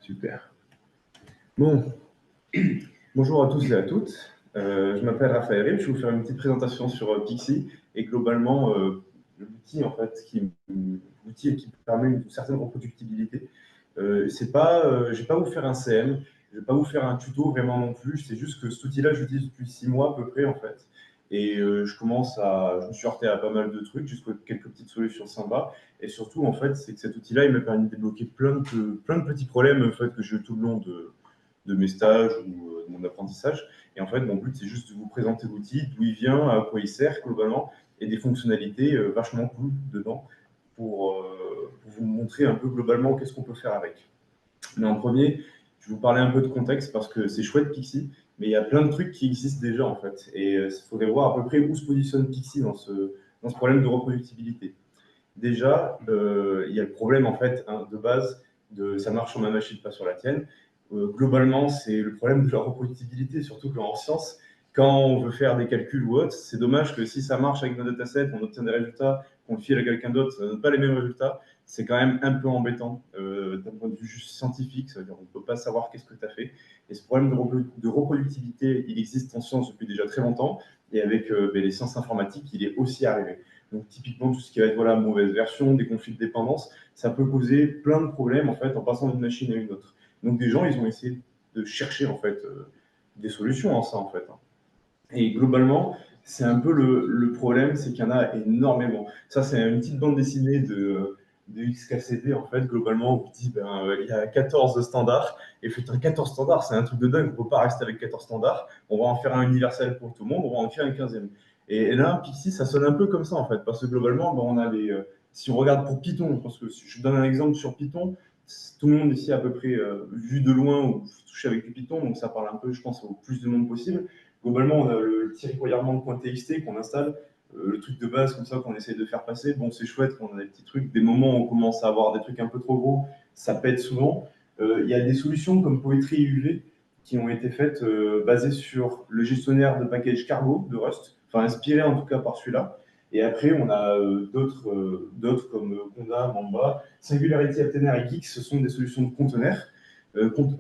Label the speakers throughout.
Speaker 1: Super. Bon, bonjour à tous et à toutes. Je m'appelle Raphaël Rib, je vais vous faire une petite présentation sur Pixie et globalement l'outil en fait qui permet une certaine reproductibilité. Je vais pas vous faire un CM, je vais pas vous faire un tuto vraiment non plus. C'est juste que cet outil-là, j'utilise depuis 6 mois à peu près en fait. Et je me suis heurté à pas mal de trucs, jusqu'à quelques petites solutions sympas. Et surtout, en fait, c'est que cet outil-là, il m'a permis de débloquer plein de petits problèmes en fait, que j'ai eu tout le long de mes stages ou de mon apprentissage. Et en fait, mon but, c'est juste de vous présenter l'outil, d'où il vient, à quoi il sert globalement, et des fonctionnalités vachement cool dedans pour vous montrer un peu globalement qu'est-ce qu'on peut faire avec. Mais en premier, je vais vous parler un peu de contexte parce que c'est chouette Pixie, mais il y a plein de trucs qui existent déjà en fait. Et il faudrait voir à peu près où se positionne Pixie dans ce problème de reproductibilité. Déjà, il y a le problème en fait de base de ça marche sur ma machine, pas sur la tienne. Globalement, c'est le problème de la reproductibilité, surtout qu'en science, quand on veut faire des calculs ou autre, c'est dommage que si ça marche avec notre dataset, on obtient des résultats, qu'on le file à quelqu'un d'autre, ça ne donne pas les mêmes résultats. C'est quand même un peu embêtant d'un point de vue juste scientifique, ça veut dire qu'on ne peut pas savoir qu'est-ce que tu as fait. Et ce problème de reproductibilité, il existe en science depuis déjà très longtemps, et avec les sciences informatiques, il est aussi arrivé. Donc typiquement tout ce qui va être mauvaise version, des conflits de dépendance, ça peut causer plein de problèmes en fait en passant d'une machine à une autre. Donc des gens, ils ont essayé de chercher en fait des solutions à ça en fait. Et globalement, c'est un peu le problème, c'est qu'il y en a énormément. Ça, c'est une petite bande dessinée de XKCD, en fait, globalement, on vous dit, il y a 14 standards, et putain, 14 standards, c'est un truc de dingue, on ne peut pas rester avec 14 standards, on va en faire un universel pour tout le monde, on va en faire un 15e. Et là, Pixie, ça sonne un peu comme ça, en fait, parce que globalement, on a si on regarde pour Python, parce que si je donne un exemple sur Python, tout le monde ici à peu près vu de loin ou touché avec du Python, donc ça parle un peu, je pense, au plus de monde possible. Globalement, on a le petit requirement de .txt qu'on installe, le truc de base comme ça qu'on essaye de faire passer. Bon, c'est chouette quand on a des petits trucs. Des moments où on commence à avoir des trucs un peu trop gros, ça pète souvent. Il y a des solutions comme Poetry et UV qui ont été faites basées sur le gestionnaire de package Cargo de Rust, enfin inspiré en tout cas par celui-là. Et après, on a d'autres comme Conda, Mamba, Singularity, Altener et Geeks, ce sont des solutions de conteneurs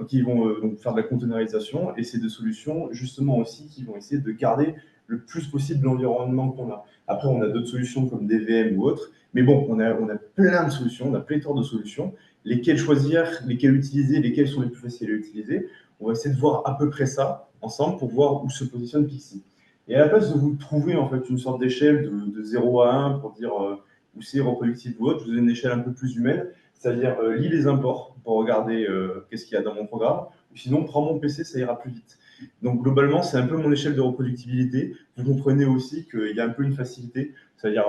Speaker 1: qui vont donc faire de la containerisation. Et c'est des solutions justement aussi qui vont essayer de garder le plus possible l'environnement qu'on a. Après, on a d'autres solutions comme des VM ou autres. Mais bon, on a plein de solutions, on a pléthore de solutions. Lesquelles choisir, lesquelles utiliser, lesquelles sont les plus faciles à utiliser. On va essayer de voir à peu près ça ensemble pour voir où se positionne Pixie. Et à la place de vous trouver en fait une sorte d'échelle de 0 à 1 pour dire où c'est reproductible ou autre, je vous donne une échelle un peu plus humaine, c'est-à-dire lis les imports pour regarder qu'est-ce qu'il y a dans mon programme, ou sinon prends mon PC, ça ira plus vite. Donc globalement, c'est un peu mon échelle de reproductibilité. Vous comprenez aussi qu'il y a un peu une facilité, c'est-à-dire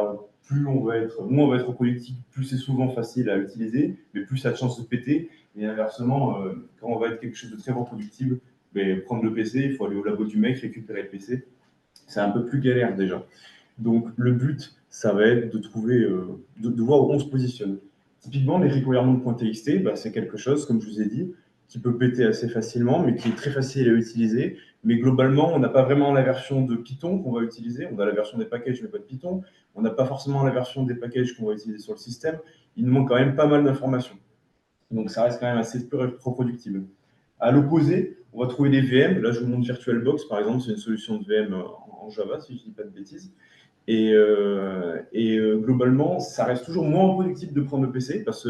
Speaker 1: moins on va être reproductible, plus c'est souvent facile à utiliser, mais plus ça a de chances de péter. Et inversement, quand on va être quelque chose de très reproductible, prendre le PC, il faut aller au labo du mec, récupérer le PC. C'est un peu plus galère déjà. Donc le but, ça va être de trouver, de voir où on se positionne. Typiquement, les requirements.txt, c'est quelque chose, comme je vous ai dit, qui peut péter assez facilement, mais qui est très facile à utiliser. Mais globalement, on n'a pas vraiment la version de Python qu'on va utiliser. On a la version des packages, mais pas de Python. On n'a pas forcément la version des packages qu'on va utiliser sur le système. Il nous manque quand même pas mal d'informations. Donc ça reste quand même assez peu reproductible. À l'opposé, on va trouver des VM. Là, je vous montre VirtualBox, par exemple, c'est une solution de VM en Java, si je ne dis pas de bêtises. Globalement, ça reste toujours moins reproductible de prendre le PC parce que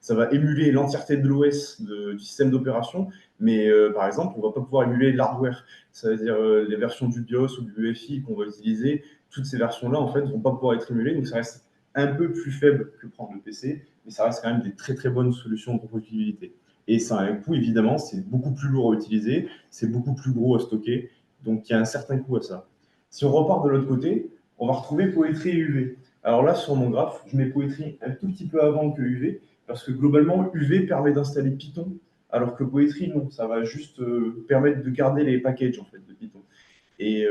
Speaker 1: ça va émuler l'entièreté de l'OS du système d'opération, mais par exemple, on ne va pas pouvoir émuler l'hardware. Ça veut dire les versions du BIOS ou du UEFI qu'on va utiliser, toutes ces versions-là, en fait, ne vont pas pouvoir être émulées, donc ça reste un peu plus faible que prendre le PC, mais ça reste quand même des très très bonnes solutions de reproductibilité. Et ça a un coût, évidemment, c'est beaucoup plus lourd à utiliser, c'est beaucoup plus gros à stocker, donc il y a un certain coût à ça. Si on repart de l'autre côté, on va retrouver Poetry et UV. Alors là, sur mon graphe, je mets Poetry un tout petit peu avant que UV, parce que globalement, UV permet d'installer Python, alors que Poetry, non, ça va juste permettre de garder les packages en fait, de Python. Et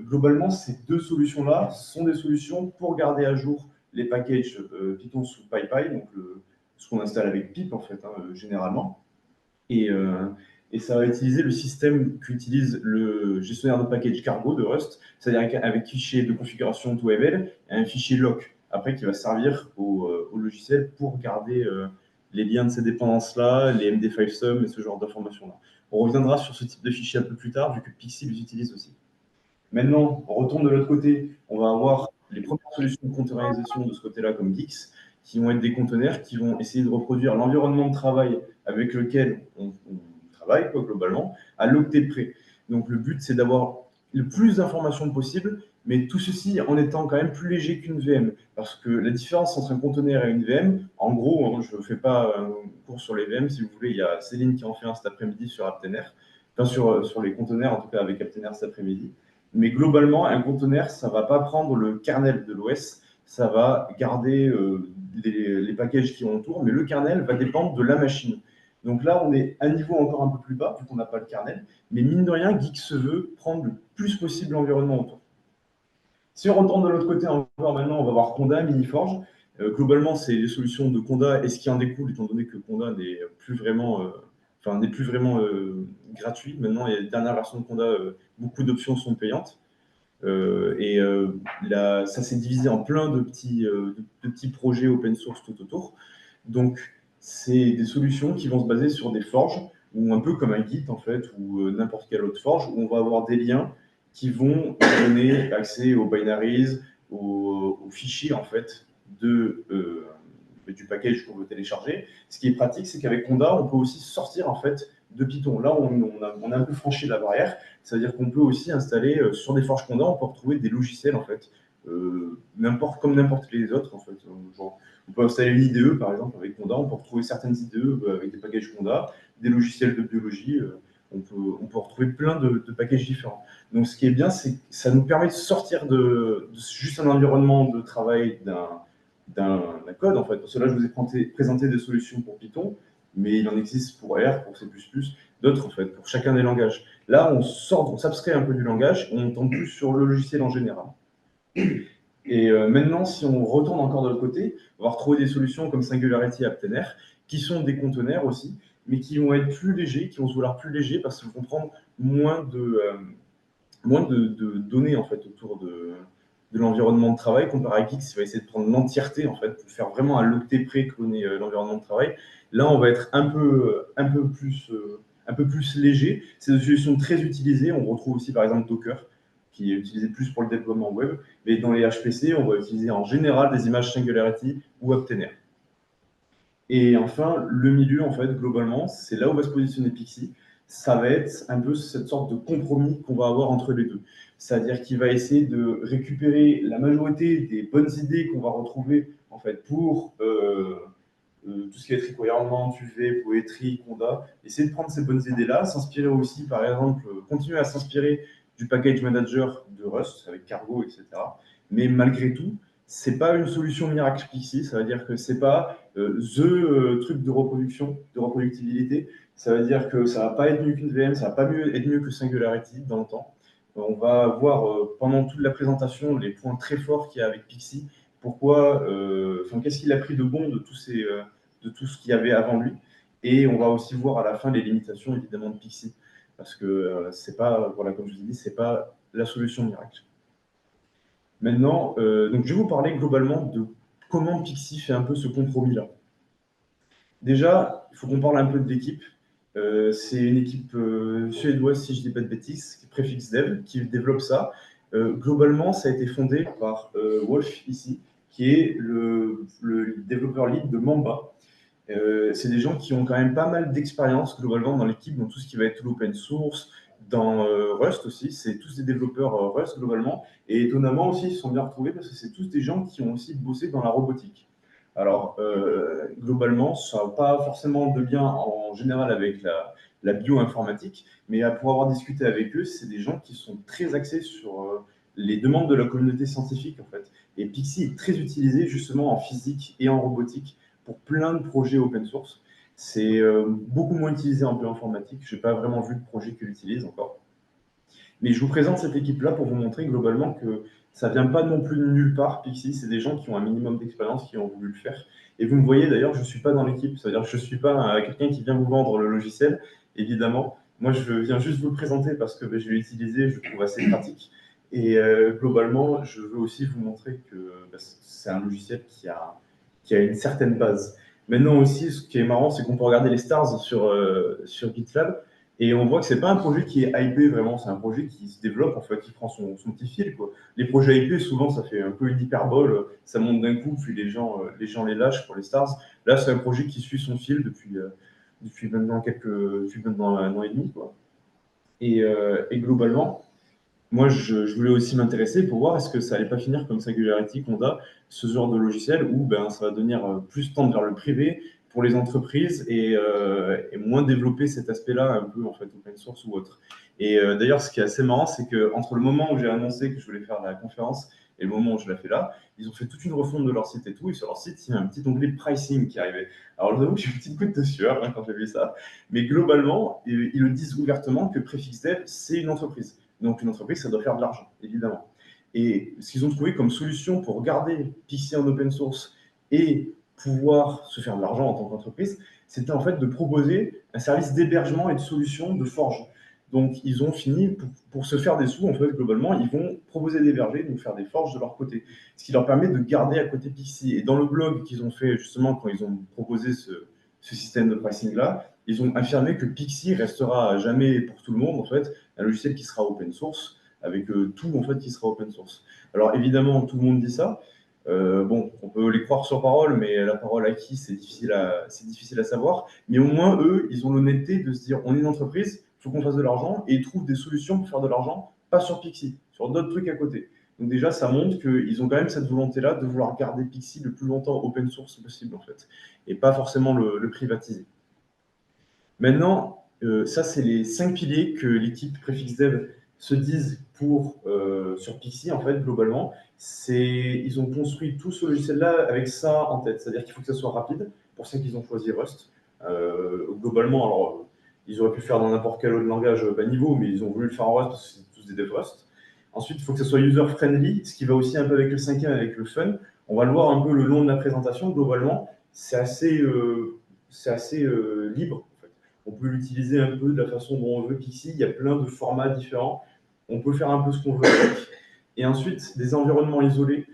Speaker 1: globalement, ces deux solutions-là sont des solutions pour garder à jour les packages Python sous PyPy, donc ce qu'on installe avec pip en fait, généralement. Et ça va utiliser le système qu'utilise le gestionnaire de package Cargo de Rust, c'est-à-dire avec fichier de configuration TOML et un fichier lock, après qui va servir au logiciel pour garder les liens de ces dépendances-là, les MD5 sum et ce genre d'informations-là. On reviendra sur ce type de fichier un peu plus tard, vu que Pixie les utilise aussi. Maintenant, on retourne de l'autre côté, on va avoir les premières solutions de containerisation de ce côté-là, comme Gix, qui vont être des conteneurs qui vont essayer de reproduire l'environnement de travail avec lequel on travaille, quoi, globalement, à l'octet près. Donc le but, c'est d'avoir le plus d'informations possible, mais tout ceci en étant quand même plus léger qu'une VM. Parce que la différence entre un conteneur et une VM, en gros, hein, je ne fais pas un cours sur les VM, si vous voulez, il y a Céline qui en fait un cet après-midi sur Aptener, enfin sur les conteneurs, en tout cas avec Aptener cet après-midi. Mais globalement, un conteneur, ça ne va pas prendre le kernel de l'OS, ça va garder les packages qui entourent, mais le kernel va dépendre de la machine. Donc là, on est à un niveau encore un peu plus bas, vu qu'on n'a pas le kernel, mais mine de rien, Geek se veut prendre le plus possible l'environnement autour. Si on retourne de l'autre côté encore maintenant, on va voir Conda, Miniforge. Globalement, c'est les solutions de Conda et ce qui en découle, étant donné que Conda n'est plus vraiment, gratuit. Maintenant, il y a les dernières versions de Conda, beaucoup d'options sont payantes. Ça s'est divisé en plein de petits projets open source tout autour. Donc, c'est des solutions qui vont se baser sur des forges, ou un peu comme un Git en fait, ou n'importe quelle autre forge, où on va avoir des liens qui vont donner accès aux binaries, aux fichiers en fait du package qu'on veut télécharger. Ce qui est pratique, c'est qu'avec Conda, on peut aussi sortir en fait de Python. Là, on a un peu franchi la barrière. C'est-à-dire qu'on peut aussi installer sur des forges Conda, on peut retrouver des logiciels en fait, comme n'importe les autres en fait. Genre, on peut installer une IDE par exemple avec Conda, on peut retrouver certaines IDE avec des packages Conda, des logiciels de biologie. On peut retrouver plein de packages différents. Donc ce qui est bien, c'est que ça nous permet de sortir de juste un environnement de travail d'un code en fait. Parce que là, je vous ai présenté des solutions pour Python, mais il en existe pour R, pour C++, d'autres en fait, pour chacun des langages. Là, on s'abstrait un peu du langage, on tombe plus sur le logiciel en général. Et maintenant, si on retourne encore de l'autre côté, on va retrouver des solutions comme Singularity et Aptener, qui sont des conteneurs aussi, mais qui vont être plus légers, qui vont se vouloir plus légers parce qu'ils vont prendre moins de données en fait autour de l'environnement de travail comparé à Geeks, qui va essayer de prendre l'entièreté en fait pour faire vraiment à l'octet près cloner l'environnement de travail. Là, on va être un peu plus léger. C'est une solution très utilisée. On retrouve aussi par exemple Docker, qui est utilisé plus pour le déploiement web. Mais dans les HPC, on va utiliser en général des images Singularity ou Aptener. Et enfin, le milieu, en fait, globalement, c'est là où va se positionner Pixie. Ça va être un peu cette sorte de compromis qu'on va avoir entre les deux. C'est-à-dire qu'il va essayer de récupérer la majorité des bonnes idées qu'on va retrouver, en fait, pour tout ce qui est requirement, UV, Poetry, Conda. Essayer de prendre ces bonnes idées-là, s'inspirer aussi, par exemple, continuer à s'inspirer du package manager de Rust, avec Cargo, etc. Mais malgré tout, c'est pas une solution miracle Pixie, ça veut dire que c'est pas truc de reproduction, de reproductibilité. Ça veut dire que ça va pas être mieux qu'une VM, ça va pas être mieux que Singularity dans le temps. On va voir pendant toute la présentation les points très forts qu'il y a avec Pixie. Pourquoi, qu'est-ce qu'il a pris de bon de de tout ce qu'il y avait avant lui. Et on va aussi voir à la fin les limitations évidemment de Pixie, parce que c'est pas, voilà, comme je vous ai dit, c'est pas la solution miracle. Maintenant, donc je vais vous parler globalement de comment Pixie fait un peu ce compromis-là. Déjà, il faut qu'on parle un peu de l'équipe. C'est une équipe suédoise, si je ne dis pas de bêtises, qui est Prefix Dev, qui développe ça. Globalement, ça a été fondé par Wolf ici, qui est le développeur lead de Mamba. C'est des gens qui ont quand même pas mal d'expérience globalement dans l'équipe, dans tout ce qui va être l'open source, dans Rust aussi. C'est tous des développeurs Rust globalement. Et étonnamment aussi, ils se sont bien retrouvés parce que c'est tous des gens qui ont aussi bossé dans la robotique. Alors, globalement, ça n'a pas forcément de lien en général avec la bioinformatique, mais pour avoir discuté avec eux, c'est des gens qui sont très axés sur les demandes de la communauté scientifique en fait. Et Pixie est très utilisé justement en physique et en robotique pour plein de projets open source. C'est beaucoup moins utilisé en bioinformatique. Je n'ai pas vraiment vu de projet qui l'utilise encore. Mais je vous présente cette équipe-là pour vous montrer globalement que ça ne vient pas non plus de nulle part, Pixie. C'est des gens qui ont un minimum d'expérience, qui ont voulu le faire. Et vous me voyez d'ailleurs, je ne suis pas dans l'équipe. C'est-à-dire que je ne suis pas quelqu'un qui vient vous vendre le logiciel, évidemment. Moi, je viens juste vous le présenter parce que je l'ai utilisé, je le trouve assez pratique. Et globalement, je veux aussi vous montrer que c'est un logiciel qui a une certaine base. Maintenant aussi, ce qui est marrant, c'est qu'on peut regarder les stars sur GitLab et on voit que c'est pas un projet qui est hypé vraiment, c'est un projet qui se développe en fait, qui prend son petit fil, quoi. Les projets hypés, souvent, ça fait un peu une hyperbole, ça monte d'un coup, puis les gens les lâchent pour les stars. Là, c'est un projet qui suit son fil depuis maintenant 1 an et demi, quoi. Et globalement, moi, je voulais aussi m'intéresser pour voir est-ce que ça allait pas finir comme Singularity, Conda, ce genre de logiciel où ben, ça va devenir plus tendre vers le privé pour les entreprises et moins développer cet aspect-là un peu en fait open source ou autre. Et d'ailleurs, ce qui est assez marrant, c'est que entre le moment où j'ai annoncé que je voulais faire la conférence et le moment où je l'ai fait là, ils ont fait toute une refonte de leur site et tout. Et sur leur site, il y a un petit onglet pricing qui arrivait. Alors, je vous avoue que j'ai eu une petite goutte de sueur quand j'ai vu ça. Mais globalement, ils le disent ouvertement que PrefixDev, c'est une entreprise. Donc une entreprise, ça doit faire de l'argent, évidemment. Et ce qu'ils ont trouvé comme solution pour garder Pixie en open source et pouvoir se faire de l'argent en tant qu'entreprise, c'était en fait de proposer un service d'hébergement et de solution de forge. Donc ils ont fini, pour se faire des sous, en fait, globalement, ils vont proposer d'héberger, donc faire des forges de leur côté. Ce qui leur permet de garder à côté Pixie. Et dans le blog qu'ils ont fait, justement, quand ils ont proposé ce système de pricing-là, ils ont affirmé que Pixie restera à jamais pour tout le monde, en fait, un logiciel qui sera open source, avec tout en fait qui sera open source. Alors évidemment, tout le monde dit ça. Bon, on peut les croire sur parole, mais la parole à qui, c'est difficile à savoir. Mais au moins, eux, ils ont l'honnêteté de se dire, on est une entreprise, il faut qu'on fasse de l'argent, et ils trouvent des solutions pour faire de l'argent, pas sur Pixie, sur d'autres trucs à côté. Donc déjà, ça montre qu'ils ont quand même cette volonté-là de vouloir garder Pixie le plus longtemps open source possible, en fait, et pas forcément le privatiser. Maintenant, ça, c'est les 5 piliers que l'équipe PrefixDev se disent sur Pixie, en fait, globalement. Ils ont construit tout ce logiciel-là avec ça en tête. C'est-à-dire qu'il faut que ça soit rapide. Pour ça qu'ils ont choisi Rust. Globalement, alors, ils auraient pu le faire dans n'importe quel autre langage bas niveau, mais ils ont voulu le faire en Rust parce que c'est tous des devs Rust. Ensuite, il faut que ça soit user-friendly, ce qui va aussi un peu avec le cinquième, avec le fun. On va le voir un peu le long de la présentation. Globalement, c'est assez libre. On peut l'utiliser un peu de la façon dont on veut. Pixie, il y a plein de formats différents. On peut faire un peu ce qu'on veut avec. Et ensuite, des environnements isolés.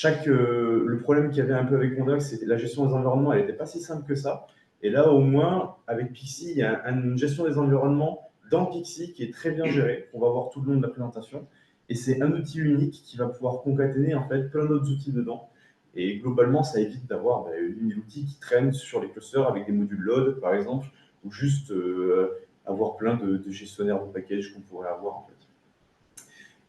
Speaker 1: Le problème qu'il y avait un peu avec Conda, c'est que la gestion des environnements, elle n'était pas si simple que ça. Et là, au moins, avec Pixie, il y a une gestion des environnements dans Pixie qui est très bien gérée. On va voir tout le long de la présentation. Et c'est un outil unique qui va pouvoir concaténer en fait plein d'autres outils dedans. Et globalement, ça évite d'avoir une outil qui traîne sur les clusters avec des modules load, par exemple, ou juste avoir plein de gestionnaires de packages qu'on pourrait avoir en fait.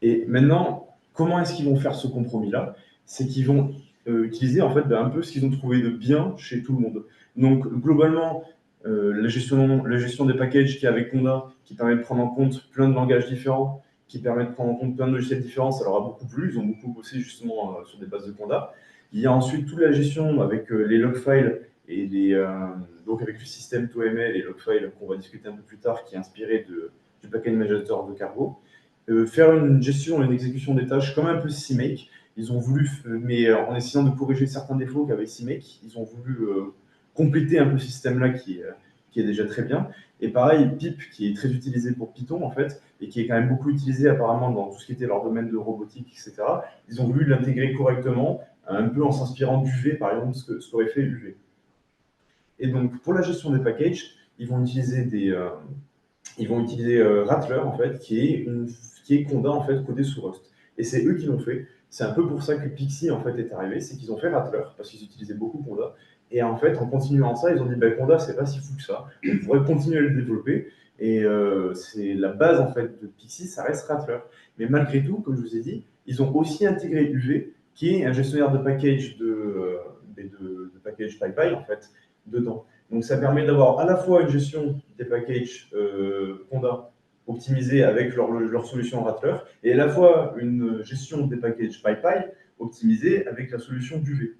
Speaker 1: Et maintenant, comment est-ce qu'ils vont faire ce compromis-là? C'est qu'ils vont utiliser en fait un peu ce qu'ils ont trouvé de bien chez tout le monde. Donc globalement, la gestion des packages qui est avec Conda, qui permet de prendre en compte plein de langages différents, qui permet de prendre en compte plein de logiciels différents, ça leur a beaucoup plu. Ils ont beaucoup bossé justement sur des bases de Conda. Il y a ensuite toute la gestion avec les log files et donc avec le système TOML et log files qu'on va discuter un peu plus tard, qui est inspiré du package manager de Cargo. Faire une gestion et une exécution des tâches comme un peu CMake. Ils ont voulu, mais en essayant de corriger certains défauts qu'avait CMake, ils ont voulu compléter un peu ce système-là qui est déjà très bien. Et pareil, Pip, qui est très utilisé pour Python, en fait, et qui est quand même beaucoup utilisé apparemment dans tout ce qui était leur domaine de robotique, etc. Ils ont voulu l'intégrer correctement, un peu en s'inspirant d'UV, par exemple, ce qu'aurait fait UV. Et donc, pour la gestion des packages, ils vont utiliser Rattler, en fait, qui est Conda, en fait, codé sous Rust. Et c'est eux qui l'ont fait. C'est un peu pour ça que Pixie, en fait, est arrivé. C'est qu'ils ont fait Rattler, parce qu'ils utilisaient beaucoup Conda. Et en fait, en continuant ça, ils ont dit, bah, Conda, c'est pas si fou que ça. On pourrait continuer à le développer. Et c'est la base, en fait, de Pixie, ça reste Rattler. Mais malgré tout, comme je vous ai dit, ils ont aussi intégré UV, qui est un gestionnaire de package de package PyPy, en fait, dedans. Donc ça permet d'avoir à la fois une gestion des packages Conda optimisés avec leur solution Rattler, et à la fois une gestion des packages PyPy optimisés avec la solution d'UV.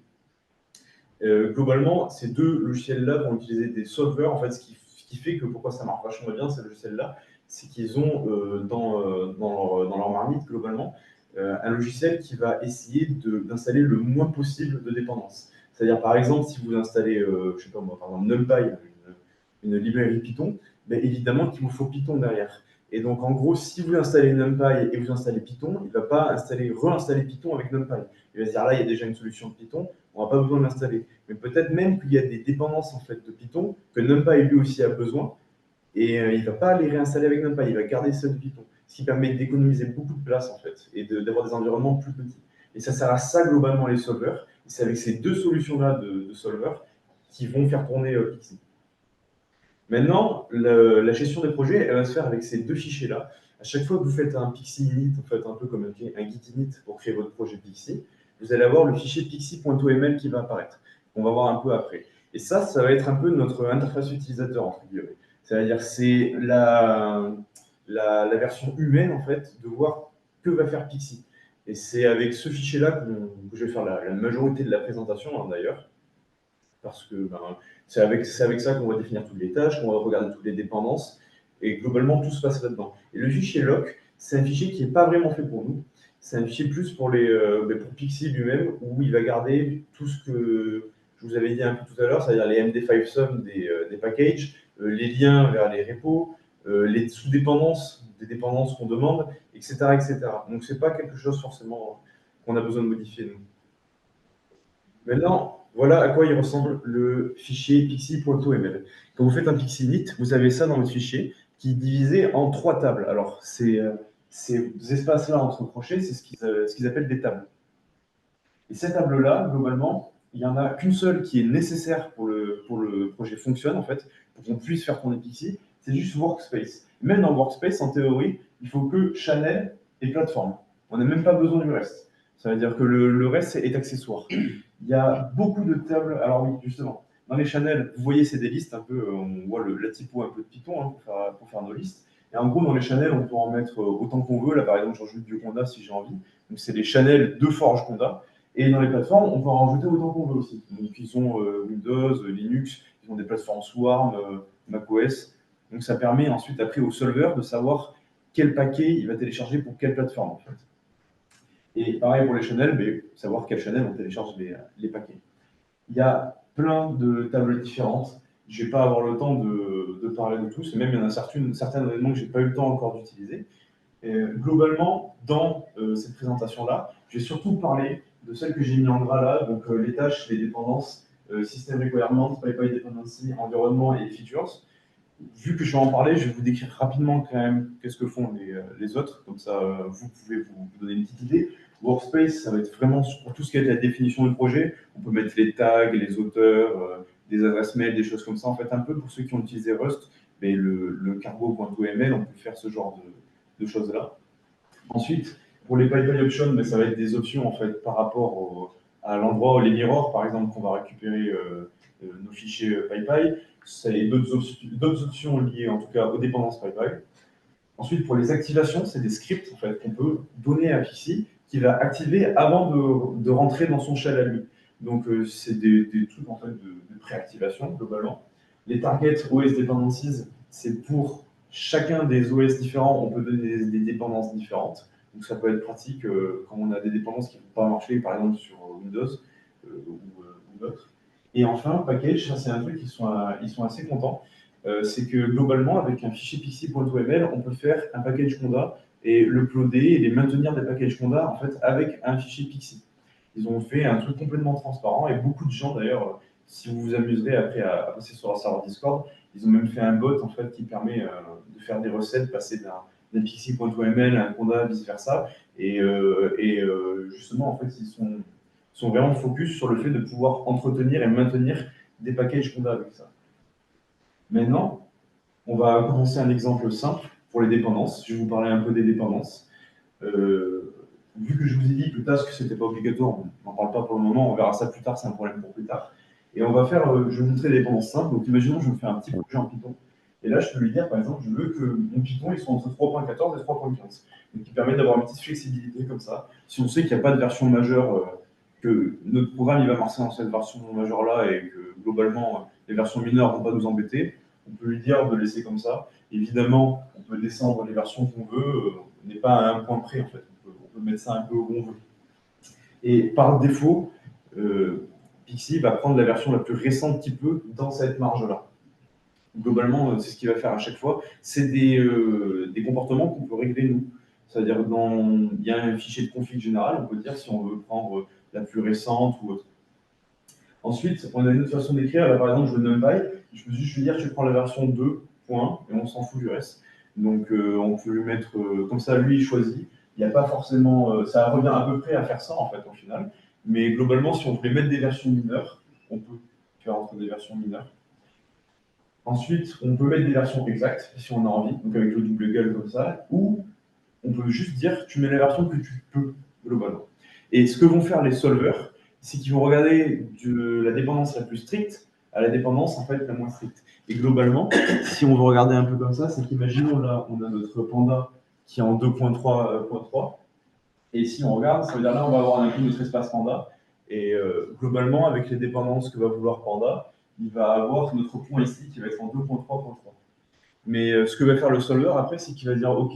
Speaker 1: Globalement, ces deux logiciels-là vont utiliser des solvers. En fait, ce qui fait que pourquoi ça marche vachement bien, ces logiciels-là, c'est qu'ils ont dans leur marmite, globalement, un logiciel qui va essayer d'installer le moins possible de dépendance. C'est-à-dire, par exemple, si vous installez, je sais pas moi, par exemple, NumPy, une librairie Python, ben, évidemment qu'il vous faut Python derrière. Et donc, en gros, si vous installez NumPy et vous installez Python, il ne va pas réinstaller Python avec NumPy. Il va se dire là, il y a déjà une solution de Python, on n'aura pas besoin de l'installer. Mais peut-être même qu'il y a des dépendances en fait, de Python que NumPy lui aussi a besoin, et il ne va pas les réinstaller avec NumPy, il va garder celles de Python, ce qui permet d'économiser beaucoup de place en fait, et d'avoir des environnements plus petits. Et ça sert à ça globalement les solvers. Et c'est avec ces deux solutions-là de solvers qui vont faire tourner Pixie. Maintenant, la gestion des projets, elle va se faire avec ces deux fichiers-là. À chaque fois que vous faites un Pixie init, en fait, un peu comme un git init pour créer votre projet Pixie, vous allez avoir le fichier pixie.oml qui va apparaître, qu'on va voir un peu après. Et ça va être un peu notre interface utilisateur, entre guillemets. C'est-à-dire c'est la version humaine, en fait, de voir que va faire Pixie. Et c'est avec ce fichier-là que je vais faire la majorité de la présentation, hein, d'ailleurs, parce que c'est avec ça qu'on va définir toutes les tâches, qu'on va regarder toutes les dépendances, et globalement, tout se passe là-dedans. Et le fichier lock, c'est un fichier qui n'est pas vraiment fait pour nous. C'est un fichier plus pour pour Pixie lui-même, où il va garder tout ce que je vous avais dit un peu tout à l'heure, c'est-à-dire les MD5 sum des packages, les liens vers les repos, les sous-dépendances, des dépendances qu'on demande, etc., etc. Donc, ce n'est pas quelque chose forcément qu'on a besoin de modifier, nous. Maintenant, voilà à quoi il ressemble le fichier pixie.toml. Quand vous faites un pixie init, vous avez ça dans votre fichier qui est divisé en 3 tables. Alors, ces espaces-là entre crochets, c'est ce qu'ils appellent des tables. Et ces tables-là, globalement, il n'y en a qu'une seule qui est nécessaire pour le projet fonctionne, en fait, pour qu'on puisse faire tourner Pixie, c'est juste Workspace. Même dans Workspace, en théorie, il faut que Channel et plateforme. On n'a même pas besoin du reste. Ça veut dire que le reste est accessoire. Il y a beaucoup de tables. Alors oui, justement, dans les channels, vous voyez, c'est des listes un peu, on voit la typo un peu de Python hein, pour faire nos listes. Et en gros, dans les channels, on peut en mettre autant qu'on veut. Là, par exemple, je rajoute du Conda si j'ai envie. Donc, c'est les channels de Forge Conda. Et dans les plateformes, on peut en rajouter autant qu'on veut aussi. Donc, ils ont Windows, Linux, ils ont des plateformes Swarm, macOS. Donc, ça permet ensuite, après, au solver de savoir quel paquet il va télécharger pour quelle plateforme, en fait. Et pareil pour les channels, mais savoir quel channel on télécharge les paquets. Il y a plein de tables différentes. Je ne vais pas avoir le temps de parler de tous, et même il y en a certains éléments que je n'ai pas eu le temps encore d'utiliser. Globalement, dans cette présentation-là, je vais surtout parler de celles que j'ai mis en gras là, donc les tâches, les dépendances, System Requirements, PyPy Dependency, environnement et features. Vu que je vais en parler, je vais vous décrire rapidement quand même qu'est-ce que font les autres, comme ça vous pouvez vous donner une petite idée. Workspace, ça va être vraiment pour tout ce qui est la définition du projet. On peut mettre les tags, les auteurs, des adresses mail, des choses comme ça. En fait, un peu pour ceux qui ont utilisé Rust, mais le cargo.oml, on peut faire ce genre de choses-là. Ensuite, pour les PyPy options, mais ça va être des options en fait par rapport à l'endroit où les mirrors, par exemple, qu'on va récupérer nos fichiers PyPy. C'est d'autres options liées en tout cas aux dépendances PyPy. Ensuite, pour les activations, c'est des scripts en fait, qu'on peut donner à Pixie qui va activer avant de rentrer dans son shell à lui. Donc, c'est des trucs en fait, de préactivation globalement. Les targets OS dependencies, c'est pour chacun des OS différents, on peut donner des dépendances différentes. Donc, ça peut être pratique quand on a des dépendances qui ne vont pas marcher, par exemple sur Windows ou d'autres. Et enfin, package, ça c'est un truc ils sont assez contents. C'est que globalement, avec un fichier pixie.oml, on peut faire un package Conda et le uploader et les maintenir des packages Conda en fait, avec un fichier Pixie. Ils ont fait un truc complètement transparent et beaucoup de gens d'ailleurs, si vous vous amuserez après à passer sur leur serveur Discord, ils ont même fait un bot en fait, qui permet de faire des recettes, passer d'un pixie.oml à un Conda, vice-versa. Justement, en fait, ils sont vraiment focus sur le fait de pouvoir entretenir et maintenir des packages Conda avec ça. Maintenant, on va commencer un exemple simple pour les dépendances. Je vais vous parler un peu des dépendances. Vu que je vous ai dit que le task, ce n'était pas obligatoire, on n'en parle pas pour le moment, on verra ça plus tard, c'est un problème pour plus tard. Et on va faire, je vais vous montrer des dépendances simples. Donc imaginons, je me fais un petit projet en Python. Et là, je peux lui dire, par exemple, je veux que mon Python il soit entre 3.14 et 3.15. Donc, qui permet d'avoir une petite flexibilité comme ça. Si on sait qu'il n'y a pas de version majeure, que notre programme il va marcher dans cette version majeure-là et que globalement, les versions mineures ne vont pas nous embêter, on peut lui dire de laisser comme ça. Évidemment, on peut descendre les versions qu'on veut, on n'est pas à un point près en fait. On peut mettre ça un peu où on veut. Et par défaut, Pixie va prendre la version la plus récente qu'il peut dans cette marge-là. Globalement, c'est ce qu'il va faire à chaque fois. C'est des comportements qu'on peut régler nous. C'est-à-dire, il y a un fichier de config général, on peut dire si on veut prendre la plus récente ou autre. Ensuite, on a une autre façon d'écrire. Là, par exemple, je veux NumPy. Je peux juste lui dire, tu prends la version 2, point, et on s'en fout du reste. Donc, on peut lui mettre, comme ça, lui, il choisit. Il n'y a pas forcément, ça revient à peu près à faire ça, en fait, au final. Mais globalement, si on voulait mettre des versions mineures, on peut faire entre des versions mineures. Ensuite, on peut mettre des versions exactes, si on a envie, donc avec le double égal comme ça, ou on peut juste dire, tu mets la version que tu peux, globalement. Et ce que vont faire les solvers, c'est qu'ils vont regarder de la dépendance la plus stricte à la dépendance en fait la moins stricte. Et globalement, si on veut regarder un peu comme ça, c'est qu'imaginons là, on a notre panda qui est en 2.3.3, et si on regarde, ça veut dire là, on va avoir un coup notre espace panda, et globalement, avec les dépendances que va vouloir panda, il va avoir notre point ici qui va être en 2.3.3. Mais ce que va faire le solver après, c'est qu'il va dire OK.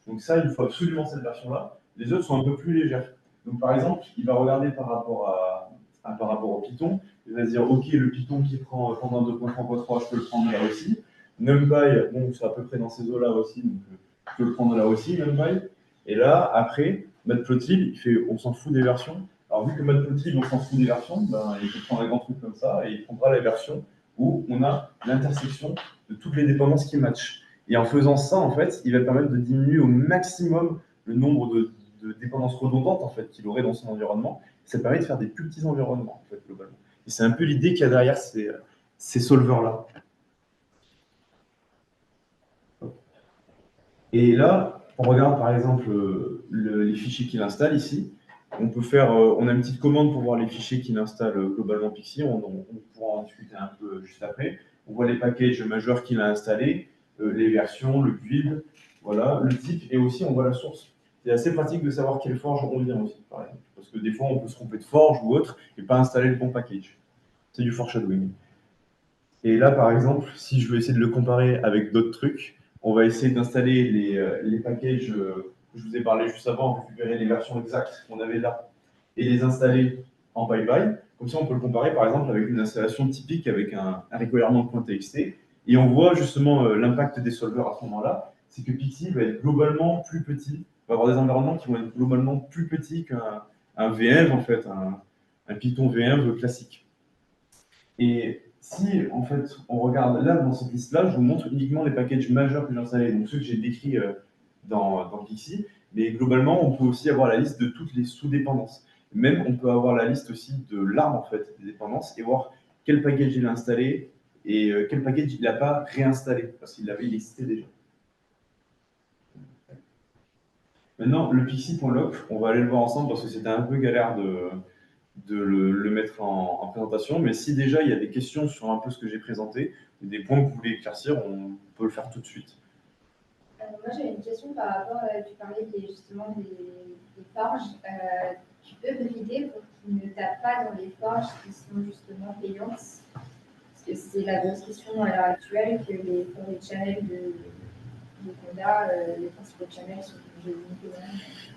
Speaker 1: Donc ça, il faut absolument cette version-là. Les autres sont un peu plus légères. Donc par exemple, il va regarder par rapport au Python. Il va se dire OK, le Python qui prend pendant 2.3.3, je peux le prendre là aussi. NumPy, bon, c'est à peu près dans ces eaux-là aussi, donc je peux le prendre là aussi, NumPy. Et là, après, Matplotlib, il fait on s'en fout des versions. Alors vu que Matplotlib, on s'en fout des versions, ben, il peut prendre un grand truc comme ça et il prendra la version où on a l'intersection de toutes les dépendances qui matchent. Et en faisant ça, en fait, il va permettre de diminuer au maximum le nombre de dépendances redondantes en fait, qu'il aurait dans son environnement. Ça permet de faire des plus petits environnements, en fait, globalement. Et c'est un peu l'idée qu'il y a derrière ces solvers-là. Et là, on regarde par exemple les fichiers qu'il installe ici. On peut faire, on a une petite commande pour voir les fichiers qu'il installe globalement Pixie. On pourra en discuter un peu juste après. On voit les packages majeurs qu'il a installés, les versions, le build, voilà, le type, et aussi on voit la source. C'est assez pratique de savoir quelle forge on vient aussi, par exemple. Parce que des fois, on peut se tromper de forge ou autre et pas installer le bon package. C'est du foreshadowing. Et là, par exemple, si je veux essayer de le comparer avec d'autres trucs, on va essayer d'installer les packages que je vous ai parlé juste avant, récupérer les versions exactes qu'on avait là et les installer en PyPy. Comme ça, on peut le comparer par exemple avec une installation typique avec un requirement de .txt. Et on voit justement l'impact des solvers à ce moment-là. C'est que Pixie va être globalement plus petit, va avoir des environnements qui vont être globalement plus petits qu'un VMware, en fait, un Python VMware classique. Et si, en fait, on regarde là, dans cette liste-là, je vous montre uniquement les packages majeurs que j'ai installés, donc ceux que j'ai décrits dans Pixie, mais globalement, on peut aussi avoir la liste de toutes les sous-dépendances. Même, on peut avoir la liste aussi de l'arbre, en fait, des dépendances, et voir quel package il a installé et quel package il n'a pas réinstallé, parce qu'il avait listé déjà. Maintenant, le pixie.loc, on va aller le voir ensemble, parce que c'était un peu galère de le mettre en présentation. Mais si déjà il y a des questions sur un peu ce que j'ai présenté, des points que vous voulez éclaircir, on peut le faire tout de suite.
Speaker 2: Moi, j'avais une question par rapport, tu parlais justement des forges. Tu peux brider pour qu'ils ne tapent pas dans les forges qui sont justement payantes? Parce que c'est la grosse question à l'heure actuelle que les forêts channels de Conda, les principaux channels sont obligés de limiter.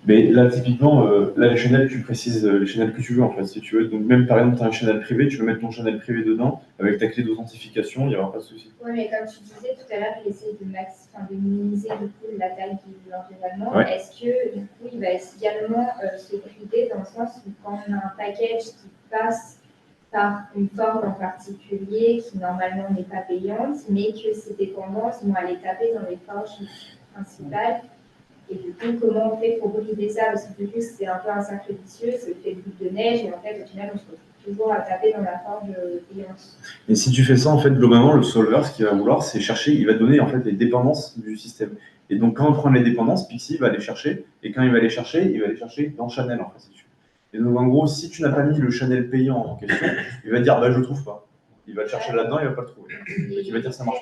Speaker 1: Mais là, typiquement, là, les channels, tu précises les channels que tu veux, en fait, si tu veux. Donc, même par exemple, tu as un channel privé, tu veux mettre ton channel privé dedans, avec ta clé d'authentification, il n'y aura pas de souci.
Speaker 2: Oui, mais comme tu disais tout à l'heure, il essaie de minimiser du coup, la taille de l'environnement.
Speaker 1: Ouais.
Speaker 2: Est-ce que du coup, il va également se brider dans le sens où quand on a un package qui passe par une forme en particulier qui normalement n'est pas payante, mais que ces dépendances vont aller taper dans les forges principales? Et du coup, comment on fait pour brider ça? Parce que du coup, c'est un peu un cercle vicieux, c'est le fait de boule de neige, et en fait, au final, on se retrouve toujours à taper dans la forge payante.
Speaker 1: Et si tu fais ça, en fait, globalement, le solver, ce qu'il va vouloir, c'est chercher, il va donner en fait les dépendances du système. Et donc, quand on prend les dépendances, Pixie va les chercher, et quand il va les chercher dans Channel, en fait, si tu veux. Et donc, en gros, si tu n'as pas mis le channel payant en question, il va dire, bah, je le trouve pas. Il va le chercher là-dedans, il va pas le trouver. Donc, il va dire, ça marche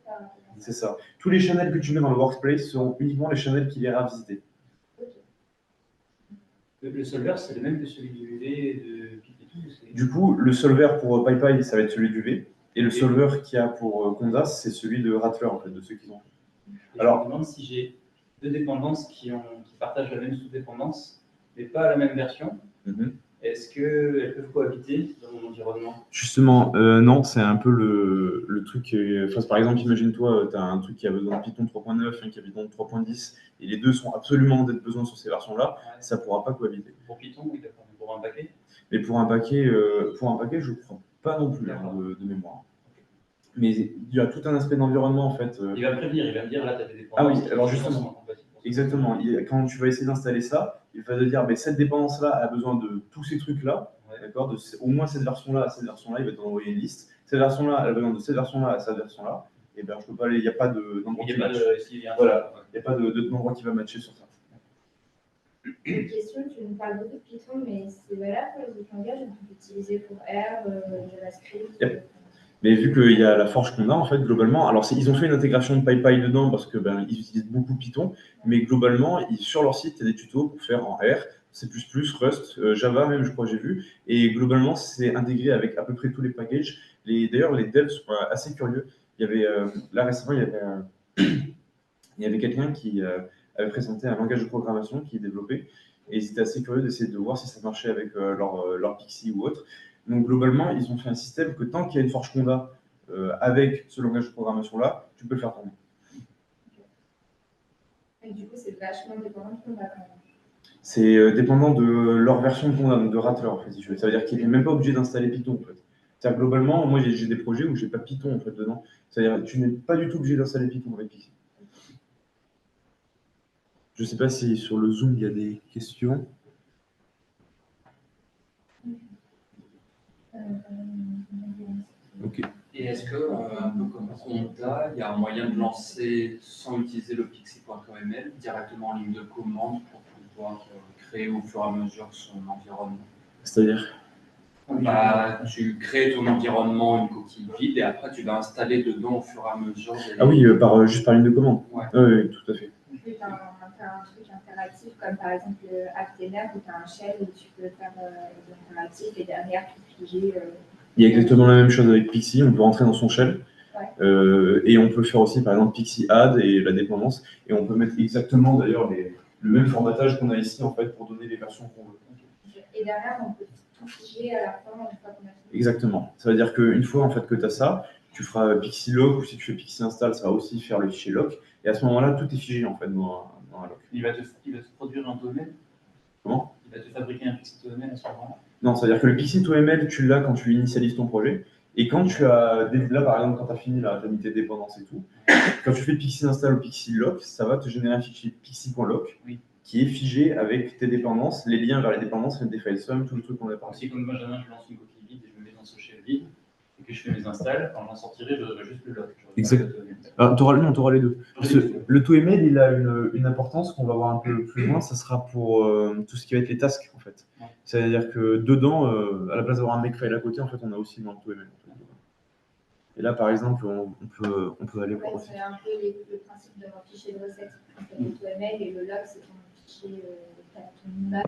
Speaker 1: pas. C'est ça. Tous les channels que tu mets dans le workplace seront uniquement les channels qu'il ira visiter.
Speaker 3: Le solver, c'est le même que celui du V de Pipetou?
Speaker 1: Du coup, le solver pour PyPy, ça va être celui du V. Et le solver qu'il y a pour Condas, c'est celui de Rattler, en fait, de ceux qui ont.
Speaker 3: Alors, je me demande si j'ai deux dépendances qui partagent la même sous-dépendance, mais pas la même version. Est-ce qu'elles peuvent cohabiter dans mon environnement?
Speaker 1: Justement, non, c'est un peu le truc. Enfin, par exemple, imagine-toi, tu as un truc qui a besoin de Python 3.9, un qui a besoin de 3.10, et les deux sont absolument besoin sur ces versions-là,
Speaker 3: Ouais.
Speaker 1: ça ne pourra pas cohabiter.
Speaker 3: Pour Python, oui, d'accord. Mais pour un paquet?
Speaker 1: Mais pour un paquet, je ne crois pas non plus hein, de mémoire. Mais il y a tout un aspect d'environnement en fait.
Speaker 3: Il va me prévenir, il va me dire là, tu as des dépendances.
Speaker 1: Ah oui, alors justement, exactement. Quand tu vas essayer d'installer ça, il va te dire mais cette dépendance-là a besoin de tous ces trucs-là,
Speaker 3: Ouais.
Speaker 1: d'accord, au moins cette version-là à cette version-là, il va t'envoyer une liste. Cette version-là, elle a besoin de cette version-là à cette version-là. Et bien, je peux pas aller, il n'y a pas d'endroit qui match. Voilà, il n'y a pas d'endroit qui va matcher sur ça.
Speaker 2: Une question, tu nous parles beaucoup de Python, mais c'est valable pour les autres langages, on peut l'utiliser pour R, JavaScript.
Speaker 1: Yep. Mais vu qu'il y a la forge qu'on a, en fait, globalement, alors ils ont fait une intégration de PyPy dedans parce que ils utilisent beaucoup Python, mais globalement, sur leur site, il y a des tutos pour faire en R, C++, Rust, Java même, je crois que j'ai vu, et globalement, c'est intégré avec à peu près tous les packages. D'ailleurs, les devs sont assez curieux. Il y avait, là récemment, il y avait quelqu'un qui avait présenté un langage de programmation qui est développé, et ils étaient assez curieux d'essayer de voir si ça marchait avec leur Pixie ou autre. Donc globalement, ils ont fait un système que tant qu'il y a une forge Conda avec ce langage de programmation-là, tu peux le faire tourner.
Speaker 2: Et du coup, c'est vachement dépendant de Conda quand même.
Speaker 1: C'est dépendant de leur version de Conda, donc de Rattler en fait, si tu veux. Ça veut dire qu'il n'est même pas obligé d'installer Python en fait. C'est-à-dire globalement, moi j'ai des projets où j'ai pas Python en fait dedans. C'est-à-dire tu n'es pas du tout obligé d'installer Python avec Pixie. Je ne sais pas si sur le Zoom il y a des questions. Ok.
Speaker 4: Et est-ce que, un peu comme Conda, il y a un moyen de lancer sans utiliser le pixie.oml directement en ligne de commande pour pouvoir créer au fur et à mesure son environnement?
Speaker 1: C'est-à-dire?
Speaker 4: Bah, tu crées ton environnement, une coquille vide, et après tu vas installer dedans au fur et à mesure.
Speaker 1: Ah oui, juste par ligne de commande.
Speaker 4: Ouais.
Speaker 1: Oui, tout à fait.
Speaker 2: Tu peux faire un truc interactif comme par exemple Actener où tu as un shell où tu peux faire des interactifs et derrière tout figer.
Speaker 1: Il y a exactement la même chose avec Pixie, on peut rentrer dans son shell.
Speaker 2: Ouais.
Speaker 1: Et on peut faire aussi par exemple Pixie Add et la dépendance. Et on peut mettre exactement d'ailleurs le même formatage qu'on a ici en fait pour donner les versions qu'on veut.
Speaker 2: Et derrière, on peut tout figer à la fin une fois qu'on a fait.
Speaker 1: Exactement. Ça veut dire qu'une fois en fait, que tu as ça, tu feras Pixie lock ou si tu fais Pixie install, ça va aussi faire le fichier lock. Et à ce moment-là, tout est figé en fait dans la lock.
Speaker 3: Il va te produire un domaine.
Speaker 1: Comment?
Speaker 3: Il va te fabriquer un pixie domaine à ce moment-là.
Speaker 1: Non, c'est-à-dire que le Pixie2ML, tu l'as quand tu initialises ton projet. Et quand tu as, là par exemple, quand tu as fini, là, tu as mis tes dépendances et tout, quand tu fais Pixie install ou Pixie lock, ça va te générer un fichier pixie.lock
Speaker 3: Oui.
Speaker 1: qui est figé avec tes dépendances, les liens vers les dépendances, des filesum, tout le truc qu'on a parlé.
Speaker 3: Si comme Benjamin, je lance une coquille vide et je me mets dans ce shell vide, et que je fais mes installs, quand j'en sortirai, j'aurai juste le lock.
Speaker 1: Exactement. Tu auras les deux. Le ToML, il a une importance qu'on va voir un peu plus loin, ça sera pour tout ce qui va être les tasks en fait.
Speaker 3: Ouais.
Speaker 1: C'est-à-dire que dedans, à la place d'avoir un makefile à côté, en fait, on a aussi dans le ToML. Et là, par exemple, on peut aller voir aussi.
Speaker 2: C'est un peu le principe de mon fichier de recette. Le ToML et le log, c'est ton fichier, ton image.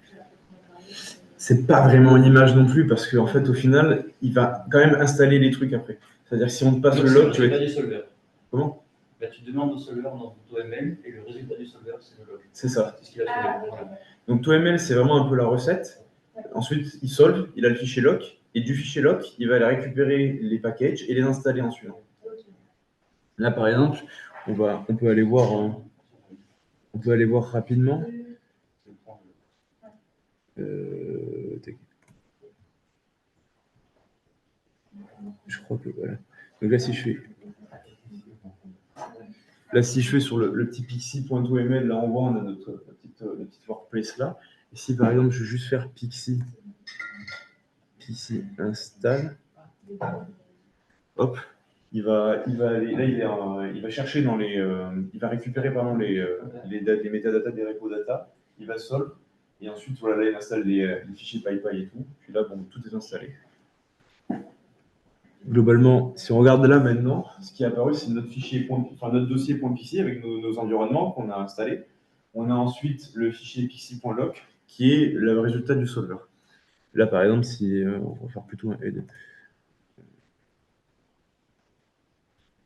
Speaker 1: C'est pas vraiment une image non plus, parce qu'en fait, au final, il va quand même installer les trucs après. C'est-à-dire que si on te passe le log, tu vas être...
Speaker 3: du solver.
Speaker 1: Comment?
Speaker 3: Bah, tu demandes au solver dans ton OML et le résultat du solver, c'est le log.
Speaker 1: C'est ça.
Speaker 3: C'est ce qu'il a trouvé. Voilà.
Speaker 1: Donc ToML, c'est vraiment un peu la recette. Ensuite, il solve, il a le fichier lock, et du fichier lock, il va aller récupérer les packages et les installer en suivant. Là, par exemple, on peut aller voir rapidement. Je crois que voilà. Donc là, si je fais sur le petit pixie.oml, là, on voit, on a la petite workplace là. Et si par exemple, je veux juste faire pixie install, hop, il va aller, là, il va chercher dans il va récupérer pardon, les métadatas des repos data, il va solve, et ensuite, voilà, là, il installe les fichiers PyPy et tout. Puis là, bon, tout est installé. Globalement, si on regarde là maintenant, ce qui est apparu, c'est notre dossier .pixie avec nos environnements qu'on a installés. On a ensuite le fichier pixie.lock qui est le résultat du solver. Là, par exemple, si on va faire plutôt un head.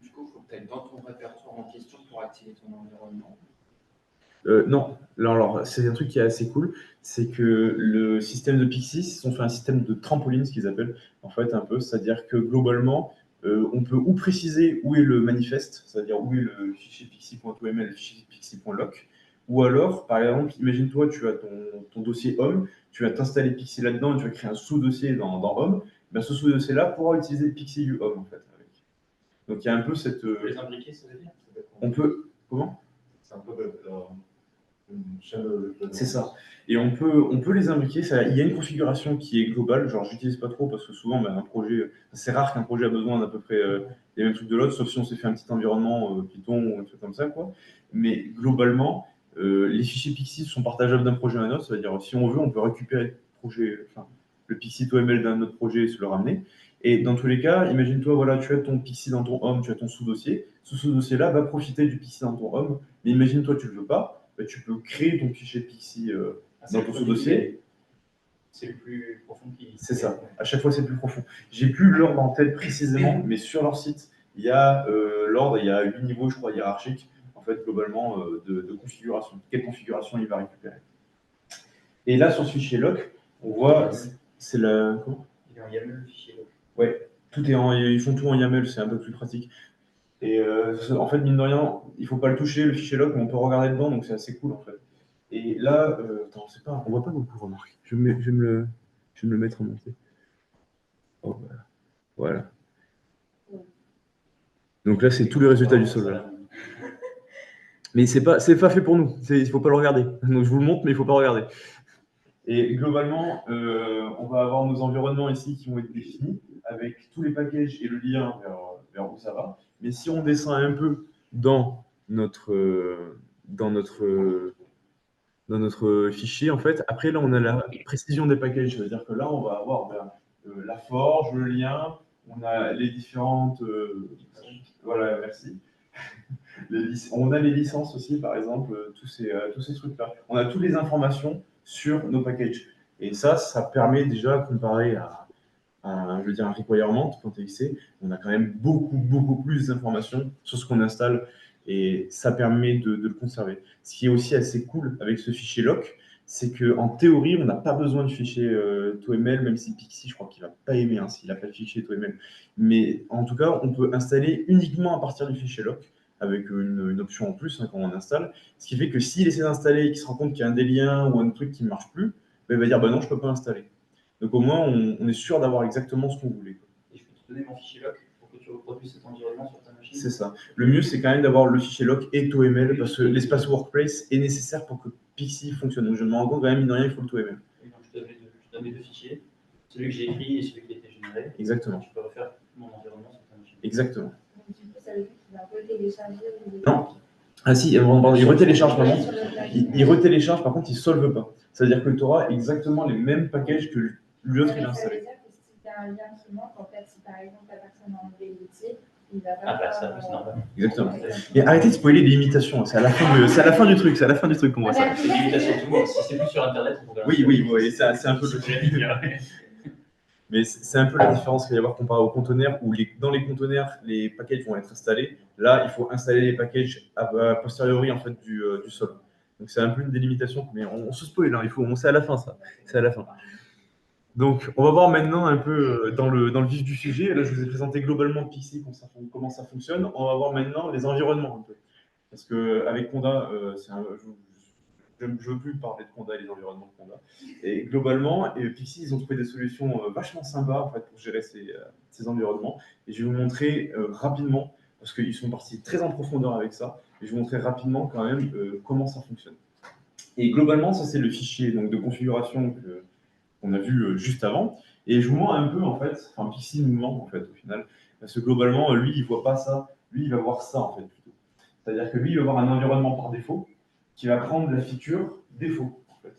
Speaker 4: Du coup, il faut peut-être dans ton répertoire en question pour activer ton environnement.
Speaker 1: Non, alors c'est un truc qui est assez cool, c'est que le système de Pixie, ils ont fait un système de trampoline, ce qu'ils appellent, en fait, un peu, c'est-à-dire que globalement, on peut ou préciser où est le manifeste, c'est-à-dire où est le fichier pixie.oml et le fichier pixie.loc, ou alors, par exemple, imagine-toi, tu as ton dossier Home, tu vas t'installer Pixie là-dedans, et tu vas créer un sous-dossier dans Home, ben, ce sous-dossier-là pourra utiliser le Pixie du Home, en fait. Avec. Donc il y a un peu cette...
Speaker 3: On peut les imbriquer, ça veut dire?
Speaker 1: On peut... Comment?
Speaker 5: C'est un peu une chaîne
Speaker 1: C'est ça. Et on peut les imbriquer. Il y a une configuration qui est globale. Genre, j'utilise pas trop parce que souvent, un projet, c'est rare qu'un projet a besoin d'à peu près les mêmes trucs de l'autre, sauf si on s'est fait un petit environnement Python ou un truc comme ça, quoi. Mais globalement, les fichiers Pixie sont partageables d'un projet à un autre. Ça veut dire, si on veut, on peut récupérer le Pixie.oml d'un autre projet et se le ramener. Et dans tous les cas, imagine-toi, voilà, tu as ton Pixie dans ton Home, tu as ton sous-dossier. Ce sous-dossier-là va profiter du Pixie dans ton Home. Mais imagine-toi, tu ne le veux pas. Bah, tu peux créer ton fichier Pixie dans ton sous-dossier.
Speaker 3: C'est le plus profond qui.
Speaker 1: C'est ça. À chaque fois, c'est plus profond. J'ai plus l'ordre en tête précisément, mais sur leur site, il y a l'ordre, il y a 8 niveaux, je crois, hiérarchiques, en fait, globalement, de configuration. Quelle configuration il va récupérer. Et là, sur ce fichier loc, on voit, c'est la... Comment ?
Speaker 3: Il est en YAML, le fichier loc.
Speaker 1: Ouais, ils font tout en YAML, c'est un peu plus pratique. Et en fait, mine de rien, il ne faut pas le toucher, le fichier loc, mais on peut regarder dedans, donc c'est assez cool, en fait. Et là, attends, c'est pas, on voit pas beaucoup, remarque. Je vais me le mettre en montée. Oh, voilà. Donc là, c'est tous les résultats du solver. Mais c'est pas fait pour nous. Il ne faut pas le regarder. Donc je vous le montre, mais il ne faut pas regarder. Et globalement, on va avoir nos environnements ici qui vont être définis avec tous les packages et le lien vers où ça va. Mais si on descend un peu dans notre fichier, en fait, après là, on a la précision des packages. C'est-à-dire que là, on va avoir la forge, le lien, on a les différentes... voilà, merci. On a les licences aussi, par exemple, tous ces trucs-là. On a toutes les informations sur nos packages. Et ça permet déjà, comparé à je veux dire, un requirement.txt, on a quand même beaucoup plus d'informations sur ce qu'on installe et ça permet de le conserver. Ce qui est aussi assez cool avec ce fichier loc, c'est qu'en théorie, on n'a pas besoin du fichier TOML, même si Pixie, je crois qu'il ne va pas aimer s'il n'a pas le fichier TOML. Mais en tout cas, on peut installer uniquement à partir du fichier loc, avec une option en plus quand on installe. Ce qui fait que s'il essaie d'installer et qu'il se rend compte qu'il y a un des liens ou un truc qui ne marche plus, il va dire non, je ne peux pas installer. Donc au moins, on est sûr d'avoir exactement ce qu'on voulait.
Speaker 3: Et je peux te donner mon fichier loc pour que tu reproduises cet environnement sur ta machine.
Speaker 1: C'est ça. Le mieux, c'est quand même d'avoir le fichier loc et TOML parce que l'espace workplace est nécessaire pour que Pixie fonctionne. Donc je me rends compte quand même, mine de rien, il faut le TOML.
Speaker 3: Et donc je te donne les deux fichiers, celui que j'ai écrit et celui qui a été généré.
Speaker 1: Exactement.
Speaker 3: Tu peux refaire mon environnement sur ta machine.
Speaker 1: Exactement.
Speaker 2: Donc, du coup, ça veut dire qu'il va retélécharger.
Speaker 1: Non. Ah si, il retélécharge par contre. Il retélécharge, par contre, il ne solve pas. C'est-à-dire que tu auras exactement les mêmes packages que l'autre il a installé.
Speaker 2: Ça veut dire que si tu as un lien qui manque, en fait, si par exemple la personne a enlevé l'outil, il va pas.
Speaker 3: Ah bah ça, c'est normal.
Speaker 1: Exactement. Et arrêtez de spoiler les limitations. C'est à la fin du truc. C'est à la fin du truc qu'on voit ça.
Speaker 3: C'est une limitation tout le monde. Si c'est plus sur Internet, on pourrait.
Speaker 1: Oui, c'est un peu le. Mais c'est un peu la différence qu'il va y avoir comparé aux conteneurs où dans les conteneurs, les packages vont être installés. Là, il faut installer les packages a posteriori en fait, du sol. Donc c'est un peu une délimitation, mais on se spoil, hein, c'est à la fin ça. C'est à la fin. Donc on va voir maintenant un peu dans le vif du sujet. Là, je vous ai présenté globalement Pixie, comment ça fonctionne. On va voir maintenant les environnements un peu. Parce qu'avec Conda, je ne veux plus parler de Conda et les environnements de Conda. Et globalement, Pixie, ils ont trouvé des solutions vachement sympas en fait, pour gérer ces environnements. Et je vais vous montrer rapidement, parce qu'ils sont partis très en profondeur avec ça, et je vais vous montrer rapidement quand même comment ça fonctionne. Et globalement, ça c'est le fichier donc, de configuration qu'on a vu juste avant. Et je vous montre un peu, en fait, enfin Pixie nous ment en fait au final, parce que globalement, lui, il ne voit pas ça, lui, il va voir ça en fait plutôt. C'est-à-dire que lui, il va avoir un environnement par défaut, qui va prendre la feature défaut, en fait.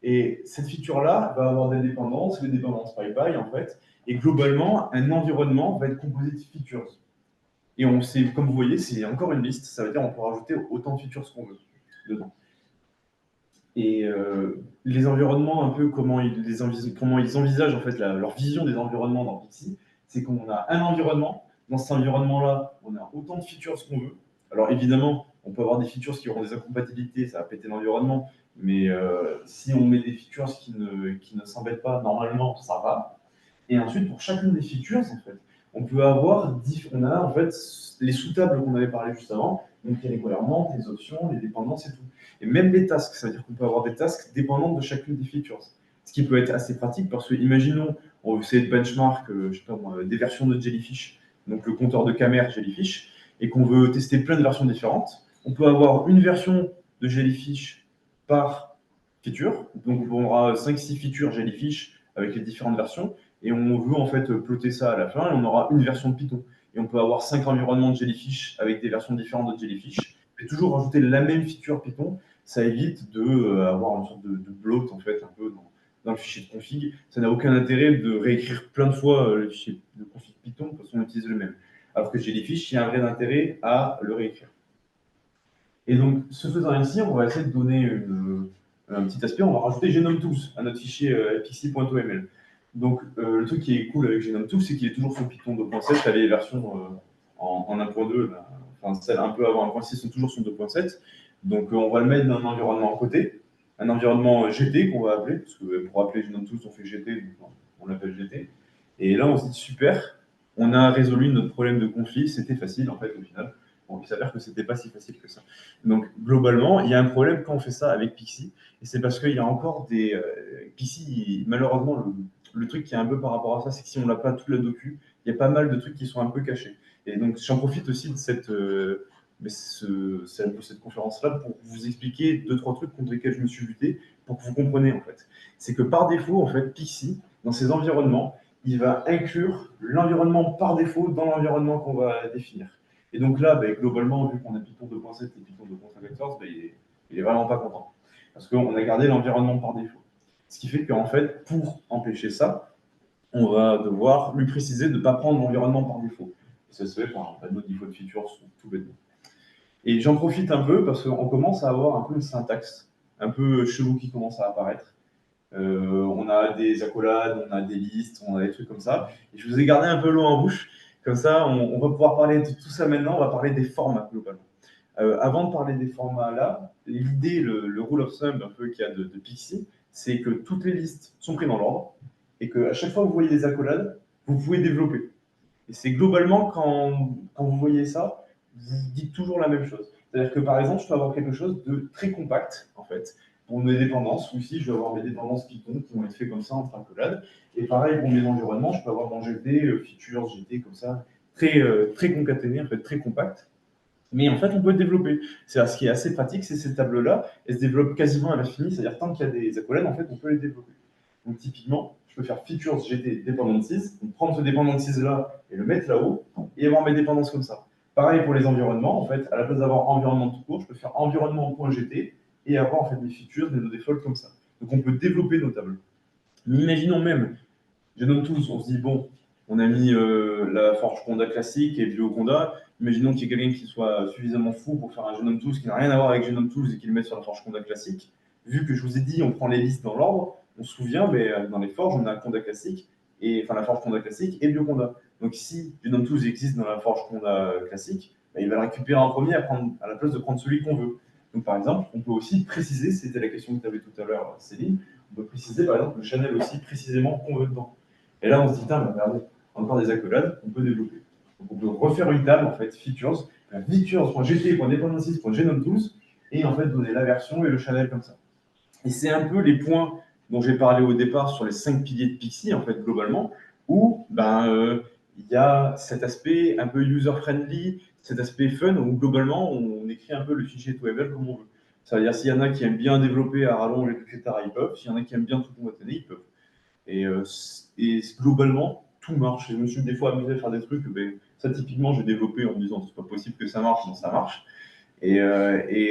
Speaker 1: Et cette feature-là va avoir des dépendances, les dépendances PyPy, en fait, et globalement, un environnement va être composé de features. Et on sait, comme vous voyez, c'est encore une liste, ça veut dire qu'on peut rajouter autant de features qu'on veut dedans. Et les environnements, un peu comment ils envisagent en fait leur vision des environnements dans Pixie, c'est qu'on a un environnement, dans cet environnement-là, on a autant de features qu'on veut. Alors évidemment, On peut avoir des features qui auront des incompatibilités, ça va péter l'environnement, mais si on met des features qui ne s'embêtent pas, normalement, ça va. Et ensuite, pour chacune des features, en fait, on peut avoir on a en fait les sous-tables qu'on avait parlé juste avant, donc il y a les requirements, les options, les dépendances et tout. Et même les tasks, ça veut dire qu'on peut avoir des tasks dépendantes de chacune des features. Ce qui peut être assez pratique parce que, imaginons, on veut essayer de benchmark, je sais pas moi, des versions de Jellyfish, donc le compteur de camère Jellyfish, et qu'on veut tester plein de versions différentes. On peut avoir une version de Jellyfish par feature, donc on aura 5-6 features Jellyfish avec les différentes versions, et on veut en fait plotter ça à la fin, et on aura une version de Python. Et on peut avoir 5 environnements de Jellyfish avec des versions différentes de Jellyfish, et toujours rajouter la même feature Python, ça évite d'avoir une sorte de bloat en fait, un peu dans le fichier de config. Ça n'a aucun intérêt de réécrire plein de fois le fichier de config Python parce qu'on utilise le même. Alors que Jellyfish, il y a un vrai intérêt à le réécrire. Et donc, ce faisant ainsi, on va essayer de donner un petit aspect. On va rajouter Genome Tools à notre fichier pixie.oml. Donc, le truc qui est cool avec Genome Tools, c'est qu'il est toujours sur Python 2.7. Tu as les versions en 1.2, enfin, celles un peu avant 1.6 sont toujours sur 2.7. Donc, on va le mettre dans un environnement à côté, un environnement GT qu'on va appeler, parce que pour appeler Genome Tools, on fait GT, donc on l'appelle GT. Et là, on se dit super, on a résolu notre problème de config, c'était facile en fait au final. Bon, il s'avère que c'était pas si facile que ça. Donc, globalement, il y a un problème quand on fait ça avec Pixie, et c'est parce qu'il y a encore des. Pixie, malheureusement, le truc qui est un peu par rapport à ça, c'est que si on n'a pas toute la docu, il y a pas mal de trucs qui sont un peu cachés. Et donc, j'en profite aussi de cette conférence-là pour vous expliquer 2-3 trucs contre lesquels je me suis buté, pour que vous compreniez en fait. C'est que par défaut, en fait, Pixie, dans ses environnements, il va inclure l'environnement par défaut dans l'environnement qu'on va définir. Et donc là, globalement, vu qu'on a Python 2.7 et Python 2.14, il est vraiment pas content. Parce qu'on a gardé l'environnement par défaut. Ce qui fait qu'en fait, pour empêcher ça, on va devoir lui préciser de ne pas prendre l'environnement par défaut. Et ça se fait par un panneau de default features tout bêtement. Et j'en profite un peu parce qu'on commence à avoir un peu une syntaxe un peu chelou qui commence à apparaître. On a des accolades, on a des listes, on a des trucs comme ça. Et je vous ai gardé un peu l'eau en bouche. Comme ça, on va pouvoir parler de tout ça maintenant. On va parler des formats globalement. Avant de parler des formats là, l'idée, le rule of thumb un peu qu'il y a de Pixie, c'est que toutes les listes sont prises dans l'ordre et qu'à chaque fois que vous voyez des accolades, vous pouvez développer. Et c'est globalement, quand vous voyez ça, vous dites toujours la même chose. C'est-à-dire que par exemple, je peux avoir quelque chose de très compact, en fait, pour mes dépendances, ou ici, je vais avoir mes dépendances Python qui vont être faites comme ça entre accolades. Et pareil, pour mes environnements, je peux avoir dans GT, features, GT, comme ça, très concaténé, en fait, très compact. Mais en fait, on peut développer. Ce qui est assez pratique, c'est ces tables-là, elles se développent quasiment à l'infini, c'est-à-dire tant qu'il y a des accolades, en fait, on peut les développer. Donc typiquement, je peux faire features GT dependencies, donc prendre ce dependencies-là et le mettre là-haut, et avoir mes dépendances comme ça. Pareil pour les environnements, en fait, à la place d'avoir environnement tout court, je peux faire environnement.gt et avoir en fait mes features, mes defaults comme ça. Donc on peut développer nos tables. Mais imaginons même, Genome Tools, on se dit, bon, on a mis la Forge Conda classique et BioConda. Imaginons qu'il y ait quelqu'un qui soit suffisamment fou pour faire un Genome Tools qui n'a rien à voir avec Genome Tools et qu'il le mette sur la Forge Conda classique. Vu que je vous ai dit, on prend les listes dans l'ordre, on se souvient, mais dans les forges, on a Conda classique, la Forge Conda classique et BioConda. Donc si Genome Tools existe dans la Forge Conda classique, il va le récupérer en premier à la place de prendre celui qu'on veut. Donc par exemple, on peut aussi préciser, c'était la question que tu avais tout à l'heure, Céline, on peut préciser par exemple le channel aussi précisément qu'on veut dedans. Et là, on se dit, regardez, encore des accolades, on peut développer. Donc on peut refaire une table, en fait, features.gt.dependencies.genome tools, et en fait donner la version et le channel comme ça. Et c'est un peu les points dont j'ai parlé au départ sur les 5 piliers de Pixie, en fait, globalement, où il y a cet aspect un peu user-friendly, cet aspect fun, où globalement, on écrit un peu le fichier TOML comme on veut. Ça veut dire s'il y en a qui aiment bien développer à rallonge, etc., ils peuvent. S'il y en a qui aiment bien tout concaténer, ils peuvent. Et globalement, tout marche. Je me suis des fois amusé à faire des trucs, ça typiquement, j'ai développé en me disant c'est pas possible que ça marche, non, ça marche. Et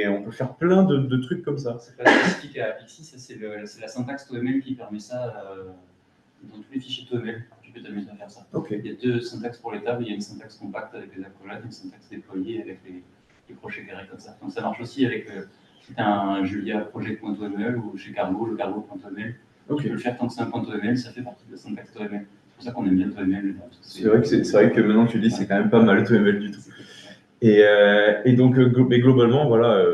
Speaker 1: on peut faire plein de trucs comme ça.
Speaker 3: C'est pas spécifique à Pixie, c'est la syntaxe TOML qui permet ça dans tous les fichiers TOML. Tu peux t'amuser à faire ça.
Speaker 1: Okay.
Speaker 3: Il y a 2 syntaxes pour les tables, il y a une syntaxe compacte avec les accolades, une syntaxe déployée avec les crochets carrés comme ça. Donc ça marche aussi avec si tu as un Julia project.toml ou chez Cargo, le cargo.toml. Okay. Tu peux le faire tant que c'est un point .toml, ça fait partie de la syntaxe TOML. C'est pour ça qu'on aime bien TOML.
Speaker 1: C'est vrai que maintenant que tu le dis, c'est quand même pas mal TOML du tout. Et donc, mais globalement, voilà,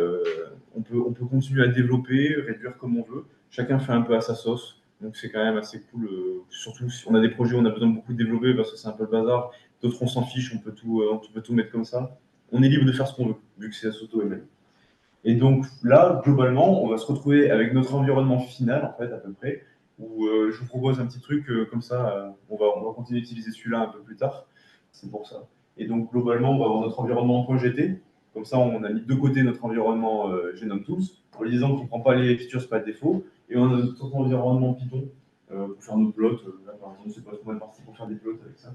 Speaker 1: on peut continuer à développer, réduire comme on veut. Chacun fait un peu à sa sauce. Donc, c'est quand même assez cool. Surtout si on a des projets où on a besoin de beaucoup développer parce que c'est un peu le bazar. D'autres, on s'en fiche, on peut tout mettre comme ça. On est libre de faire ce qu'on veut, vu que c'est AutoML. Et donc là, globalement, on va se retrouver avec notre environnement final, en fait, à peu près, où je vous propose un petit truc comme ça. On va continuer d'utiliser celui-là un peu plus tard. C'est pour ça. Et donc, globalement, on va avoir notre environnement .gt. Comme ça, on a mis de côté notre environnement Genome Tools, en lui disant qu'on ne prend pas les features par défaut. Et on a notre environnement Python pour faire nos plots. Là, par exemple, c'est pas trop mal parti pour faire des plots avec ça.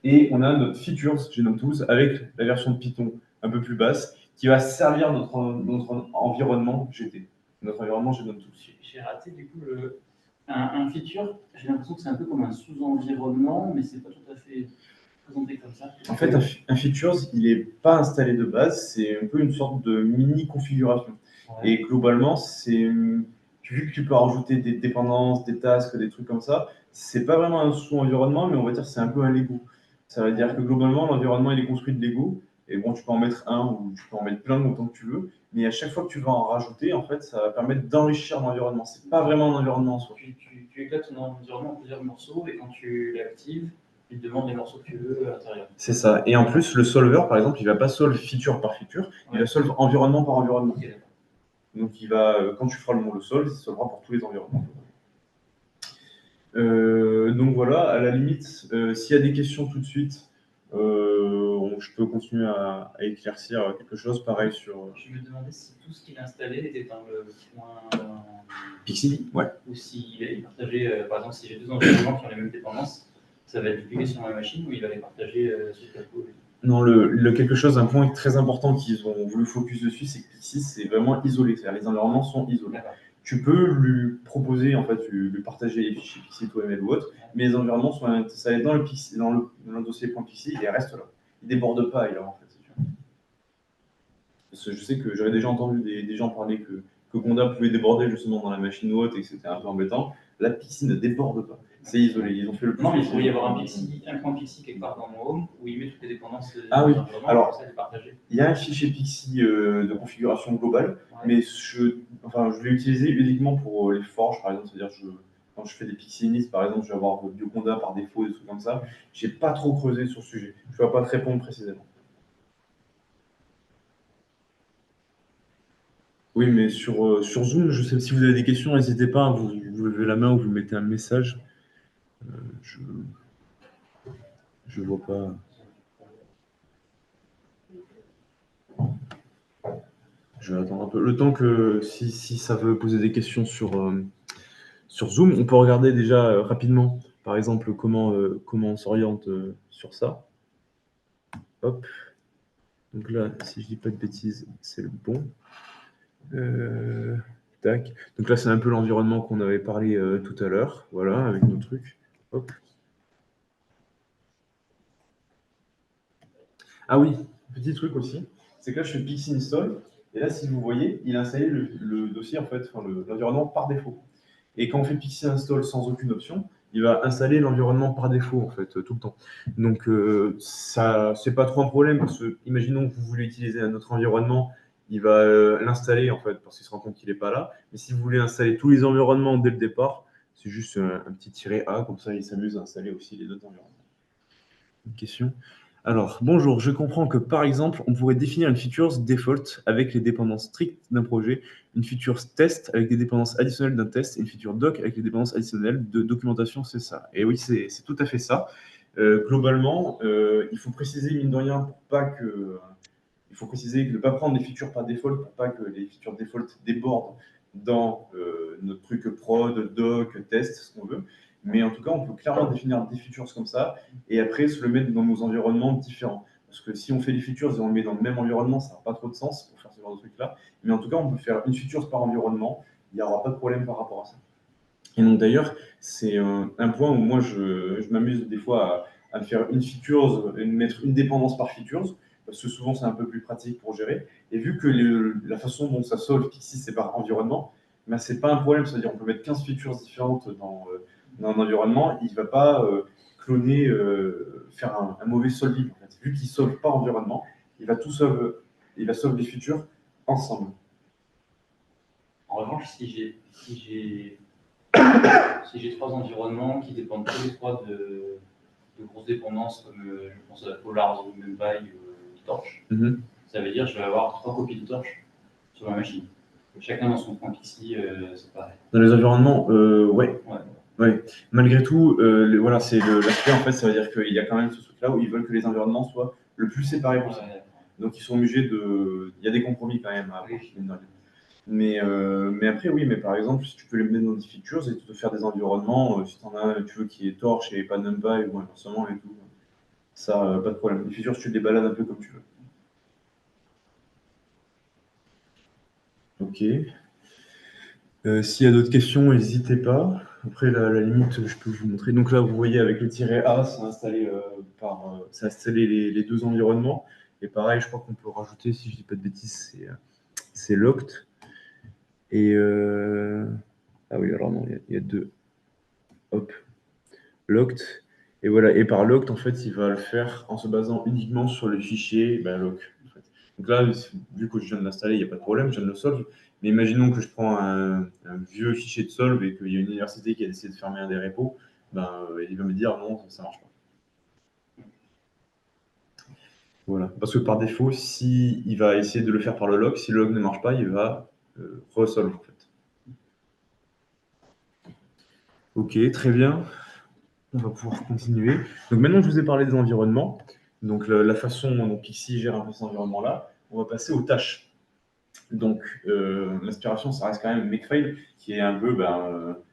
Speaker 1: Et on a notre features Genome Tools avec la version de Python un peu plus basse qui va servir notre environnement GT, notre environnement Genome Tools.
Speaker 3: J'ai raté du coup un feature. J'ai l'impression que c'est un peu comme un sous-environnement, mais c'est pas tout à fait présenté comme ça.
Speaker 1: En fait, un features, il n'est pas installé de base, c'est un peu une sorte de mini-configuration. Ouais. Et globalement, vu que tu peux rajouter des dépendances, des tasks, des trucs comme ça, c'est pas vraiment un sous-environnement, mais on va dire que c'est un peu un Lego. Ça veut dire que globalement, l'environnement, il est construit de Lego. Et bon, tu peux en mettre un ou tu peux en mettre plein autant que tu veux. Mais à chaque fois que tu vas en rajouter, en fait, ça va permettre d'enrichir l'environnement. C'est pas vraiment un environnement en soi.
Speaker 3: Tu éclates ton environnement en plusieurs morceaux et quand tu l'actives, il te demande les morceaux que tu veux à l'intérieur.
Speaker 1: C'est ça. Et en plus, le solver, par exemple, il ne va pas solve feature par feature, il va solve environnement par environnement. Okay. Donc, il va, quand tu feras le solve, il solvera pour tous les environnements. Donc voilà, à la limite, s'il y a des questions tout de suite, je peux continuer à éclaircir quelque chose pareil sur.
Speaker 3: Je me demandais si tout ce qu'il a installé était dans le point
Speaker 1: Pixie, ouais.
Speaker 3: Ou s'il est partagé, par exemple, si j'ai deux environnements qui ont les mêmes dépendances, ça va être dupliqué sur ma machine ou il va les partager sur Calco.
Speaker 1: Non, quelque chose, un point très important qu'ils ont voulu focus dessus, c'est que Pixie, c'est vraiment isolé. C'est-à-dire les environnements sont isolés. Tu peux lui proposer, en fait, lui partager les fichiers Pixie, ToML ou autre, mais les environnements sont installés dans le dossier .pixie et ils restent là. Ils ne débordent pas ailleurs, en fait. Parce que je sais que j'avais déjà entendu des gens parler que Conda pouvait déborder justement dans la machine ou autre et que c'était un peu embêtant. La Pixie ne déborde pas. C'est isolé. Ils ont fait le plus.
Speaker 3: Non, mais il pourrait y avoir un point Pixie quelque part dans mon home où il met toutes les dépendances.
Speaker 1: Ah oui. Alors, il y a un fichier Pixie de configuration globale, ouais. Mais je l'ai utilisé uniquement pour les forges, par exemple. C'est-à-dire quand je fais des Pixie init, par exemple, je vais avoir Bioconda par défaut, des trucs comme ça. Je n'ai pas trop creusé sur ce sujet. Je ne vais pas te répondre précisément. Oui, mais sur Zoom, je sais, si vous avez des questions, n'hésitez pas, vous levez la main ou vous mettez un message. Je vois pas. Je vais attendre un peu. Le temps que, si ça veut poser des questions sur Zoom, on peut regarder déjà rapidement, par exemple, comment on s'oriente sur ça. Hop. Donc là, si je dis pas de bêtises, c'est le bon. Tac. Donc là, c'est un peu l'environnement qu'on avait parlé tout à l'heure, voilà, avec nos trucs. Hop. Ah oui, petit truc aussi, c'est que là, je fais Pixie install, et là, si vous voyez, il a installé le dossier, en fait, l'environnement par défaut. Et quand on fait Pixie install sans aucune option, il va installer l'environnement par défaut, en fait, tout le temps. Donc, ça, c'est pas trop un problème, parce que, imaginons que vous voulez utiliser un autre environnement, il va l'installer, en fait, parce qu'il se rend compte qu'il n'est pas là. Mais si vous voulez installer tous les environnements dès le départ, c'est juste un petit -A, comme ça, il s'amuse à installer aussi les autres environnements. Une question ? Alors, bonjour, je comprends que, par exemple, on pourrait définir une feature default avec les dépendances strictes d'un projet, une feature test avec des dépendances additionnelles d'un test, et une feature doc avec les dépendances additionnelles de documentation, c'est ça. Et oui, c'est tout à fait ça. Globalement, il faut préciser, mine de rien, pour pas que... Il faut préciser de ne pas prendre des features par default pour pas que les features default débordent dans notre truc prod, doc, test, ce qu'on veut. Mais en tout cas, on peut clairement définir des features comme ça et après se le mettre dans nos environnements différents. Parce que si on fait des features et on le met dans le même environnement, ça n'a pas trop de sens pour faire ce genre de truc-là. Mais en tout cas, on peut faire une feature par environnement. Il n'y aura pas de problème par rapport à ça. Et donc d'ailleurs, c'est un point où moi, je m'amuse des fois à faire une feature, mettre une dépendance par features, parce que souvent, c'est un peu plus pratique pour gérer. Et vu que la façon dont ça solve Pixie, c'est par environnement, ben, ce n'est pas un problème. C'est-à-dire qu'on peut mettre 15 features différentes dans un environnement. Il ne va pas cloner, faire un mauvais solving. En fait. Vu qu'il ne solve pas environnement, il va solve les features ensemble.
Speaker 3: En revanche, si j'ai 3 environnements qui dépendent tous les 3 de grosses dépendances comme je pense à Polar, Zoom, NumPy ou Torch, ça veut dire que je vais avoir 3 copies de Torch sur ma machine. Chacun dans son coin Pixie, c'est pareil.
Speaker 1: Dans les environnements, ouais. Malgré tout, voilà, c'est l'aspect, en fait, ça veut dire qu'il y a quand même ce truc-là où ils veulent que les environnements soient le plus séparés possible. Donc, ils sont obligés de... Il y a des compromis quand même à avoir. Mais après, oui, mais par exemple, si tu peux les mettre dans des features et te faire des environnements, si tu en as, tu veux qu'il y ait Torch et pas NumPy ou inversement et tout, ça, pas de problème. Les features, tu les balades un peu comme tu veux. Ok. S'il y a d'autres questions, n'hésitez pas. Après, la limite, je peux vous montrer. Donc là, vous voyez, avec le "-a", ça a installé les 2 environnements. Et pareil, je crois qu'on peut rajouter, si je ne dis pas de bêtises, c'est locked. Et ah oui, alors non, il y a 2. Hop, locked. Et voilà, et par locked, en fait, il va le faire en se basant uniquement sur le fichier lock. En fait. Donc là, vu que je viens de l'installer, il n'y a pas de problème, je viens de le solve. Mais imaginons que je prends un vieux fichier de solve et qu'il y a une université qui a décidé de fermer un des repos, il va me dire non, ça ne marche pas. Voilà. Parce que par défaut, il va essayer de le faire par le log, si le log ne marche pas, il va resolve en fait. Ok, très bien. On va pouvoir continuer. Donc maintenant, je vous ai parlé des environnements. Donc la façon dont Pixie gère un peu ces environnements-là, on va passer aux tâches. Donc, l'inspiration, ça reste quand même Makefile, qui est un peu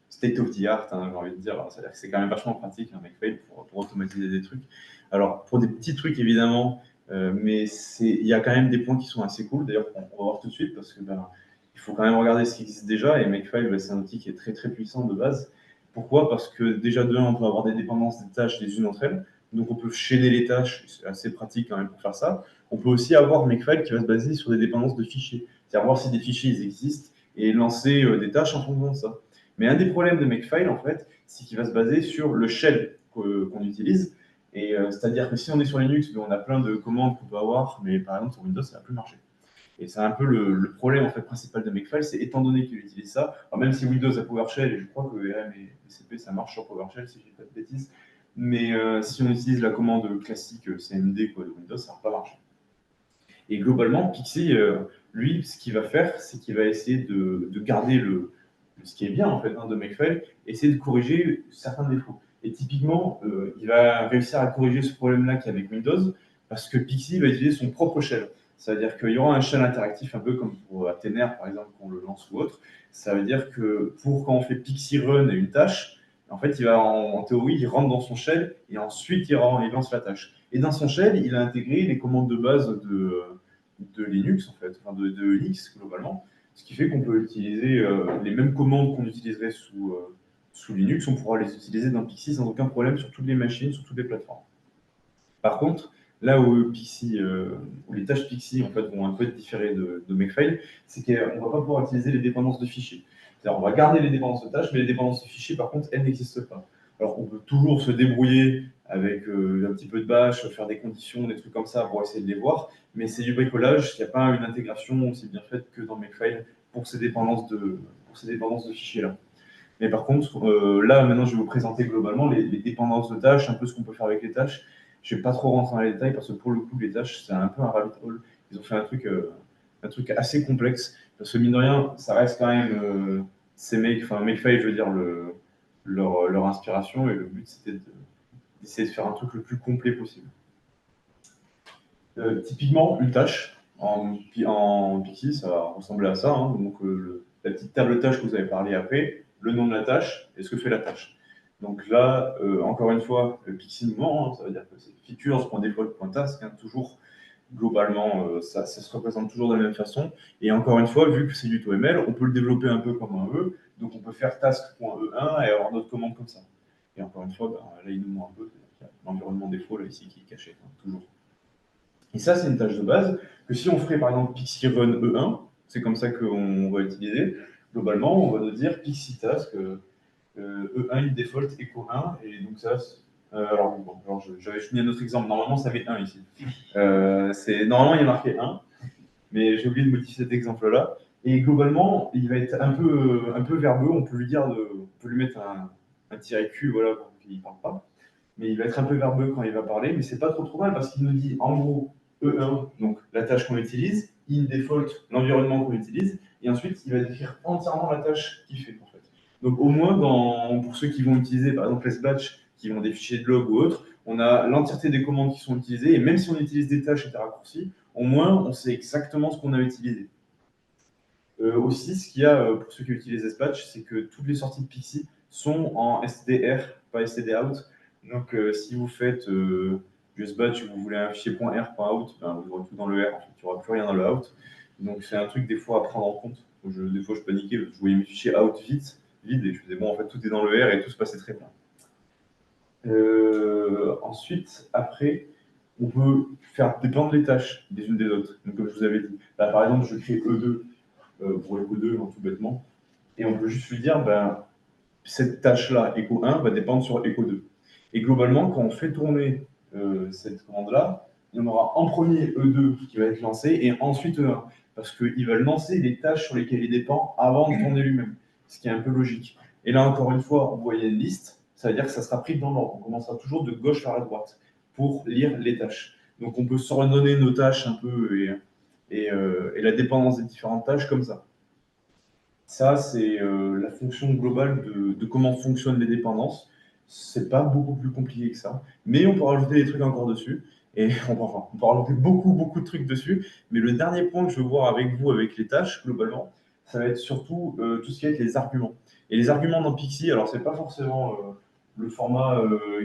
Speaker 1: state of the art, hein, j'ai envie de dire. C'est-à-dire que c'est quand même vachement pratique, un Makefile, pour automatiser des trucs. Alors, pour des petits trucs, évidemment, mais il y a quand même des points qui sont assez cool. D'ailleurs, on va voir tout de suite, parce que il faut quand même regarder ce qui existe déjà. Et Makefile, c'est un outil qui est très, très puissant de base. Pourquoi? Parce que déjà, de 1, on peut avoir des dépendances des tâches les unes entre elles. Donc, on peut chaîner les tâches. C'est assez pratique quand même pour faire ça. On peut aussi avoir Makefile qui va se baser sur des dépendances de fichiers. C'est-à-dire voir si des fichiers existent et lancer des tâches en fonction de ça. Mais un des problèmes de Makefile, en fait, c'est qu'il va se baser sur le shell qu'on utilise. Et c'est-à-dire que si on est sur Linux, on a plein de commandes qu'on peut avoir, mais par exemple sur Windows, ça ne va plus marcher. Et c'est un peu le problème en fait, principal de Makefile, c'est étant donné qu'il utilise ça, alors même si Windows a PowerShell, et je crois que RM et CP, ça marche sur PowerShell, si je ne dis pas de bêtises, mais si on utilise la commande classique CMD de Windows, ça ne va pas marcher. Et globalement, Pixie, lui, ce qu'il va faire, c'est qu'il va essayer de garder ce qui est bien en fait de Makefile, essayer de corriger certains défauts. Et typiquement, il va réussir à corriger ce problème-là qu'il y a avec Windows, parce que Pixie va utiliser son propre shell. Ça veut dire qu'il y aura un shell interactif, un peu comme pour Athener, par exemple, qu'on le lance ou autre. Ça veut dire que quand on fait Pixie run une tâche, en fait, il va en théorie, il rentre dans son shell et ensuite il lance la tâche. Et dans son shell, il a intégré les commandes de base de Linux, en fait, enfin de Unix globalement, ce qui fait qu'on peut utiliser les mêmes commandes qu'on utiliserait sous Linux, on pourra les utiliser dans Pixie sans aucun problème sur toutes les machines, sur toutes les plateformes. Par contre, là où les tâches Pixie en fait, vont un peu être différées de Makefile, c'est qu'on ne va pas pouvoir utiliser les dépendances de fichiers. C'est-à-dire, on va garder les dépendances de tâches, mais les dépendances de fichiers, par contre, elles n'existent pas. Alors, on peut toujours se débrouiller avec un petit peu de bash, faire des conditions, des trucs comme ça pour essayer de les voir, mais c'est du bricolage, il n'y a pas une intégration aussi bien faite que dans Makefile pour ces dépendances de fichiers-là. Mais par contre, là, maintenant, je vais vous présenter globalement les dépendances de tâches, un peu ce qu'on peut faire avec les tâches. Je ne vais pas trop rentrer dans les détails parce que pour le coup, les tâches, c'est un peu un rabbit hole. Ils ont fait un truc assez complexe. Parce que mine de rien, ça reste quand même Makefile, je veux dire, leur inspiration. Et le but, c'était d'essayer de faire un truc le plus complet possible. Typiquement, une tâche en Pixie, ça va ressembler à ça. Hein. Donc, la petite table tâche que vous avez parlé après, le nom de la tâche et ce que fait la tâche. Donc là, encore une fois, le Pixie nous ment, ça veut dire que c'est features.default.task, toujours globalement, ça se représente toujours de la même façon. Et encore une fois, vu que c'est du TOML, on peut le développer un peu comme un E, donc on peut faire task.e1 et avoir d'autres commandes comme ça. Et encore une fois, là, il nous ment un peu, l'environnement défaut là ici qui est caché, toujours. Et ça, c'est une tâche de base que si on ferait par exemple Pixie run E1, c'est comme ça qu'on va utiliser. Globalement, on va nous dire Pixie task E1 in default echo 1, et donc ça, J'avais mis un autre exemple. Normalement, ça met 1 ici. Normalement, il y a marqué 1, mais j'ai oublié de modifier cet exemple-là. Et globalement, il va être un peu verbeux. On peut lui mettre un tiret Q, voilà, pour qu'il ne parle pas. Mais il va être un peu verbeux quand il va parler, mais c'est pas trop mal parce qu'il nous dit en gros E1, donc la tâche qu'on utilise, in default, l'environnement qu'on utilise, et ensuite il va décrire entièrement la tâche qu'il fait en fait. Donc au moins, pour ceux qui vont utiliser par exemple SBatch, qui ont des fichiers de log ou autres, on a l'entièreté des commandes qui sont utilisées, et même si on utilise des tâches et des raccourcis, au moins on sait exactement ce qu'on a utilisé. Aussi, ce qu'il y a pour ceux qui utilisent SBatch, c'est que toutes les sorties de Pixie sont en STR, pas stdout. Donc, si vous faites du SBatch et vous voulez un fichier .r.out, ben, vous aurez tout dans le R, en fait, il n'y aura plus rien dans le out. Donc, c'est un truc des fois à prendre en compte. Des fois, je paniquais parce que je voyais mes fichiers out vide, et je faisais bon, en fait, tout est dans le R et tout se passait très bien. Ensuite, après, on peut faire dépendre les tâches des unes des autres. Donc, comme je vous avais dit, là, par exemple, je crée E2 pour echo2, tout bêtement, et on peut juste lui dire, ben, cette tâche-là, echo1, va dépendre sur echo2. Et globalement, quand on fait tourner cette commande-là, on aura en premier E2 qui va être lancé et ensuite E1, parce qu'il va lancer les tâches sur lesquelles il dépend avant de tourner lui-même, ce qui est un peu logique. Et là, encore une fois, on voyait une liste, ça veut dire que ça sera pris dans l'ordre. On commencera toujours de gauche vers la droite pour lire les tâches. Donc, on peut s'ordonner nos tâches un peu et la dépendance des différentes tâches comme ça. Ça, c'est la fonction globale de comment fonctionnent les dépendances. C'est pas beaucoup plus compliqué que ça, mais on peut rajouter des trucs encore dessus. Et on peut rajouter beaucoup de trucs dessus. Mais le dernier point que je veux voir avec vous, avec les tâches, globalement, ça va être surtout tout ce qui va être les arguments. Et les arguments dans Pixie, alors c'est pas forcément le format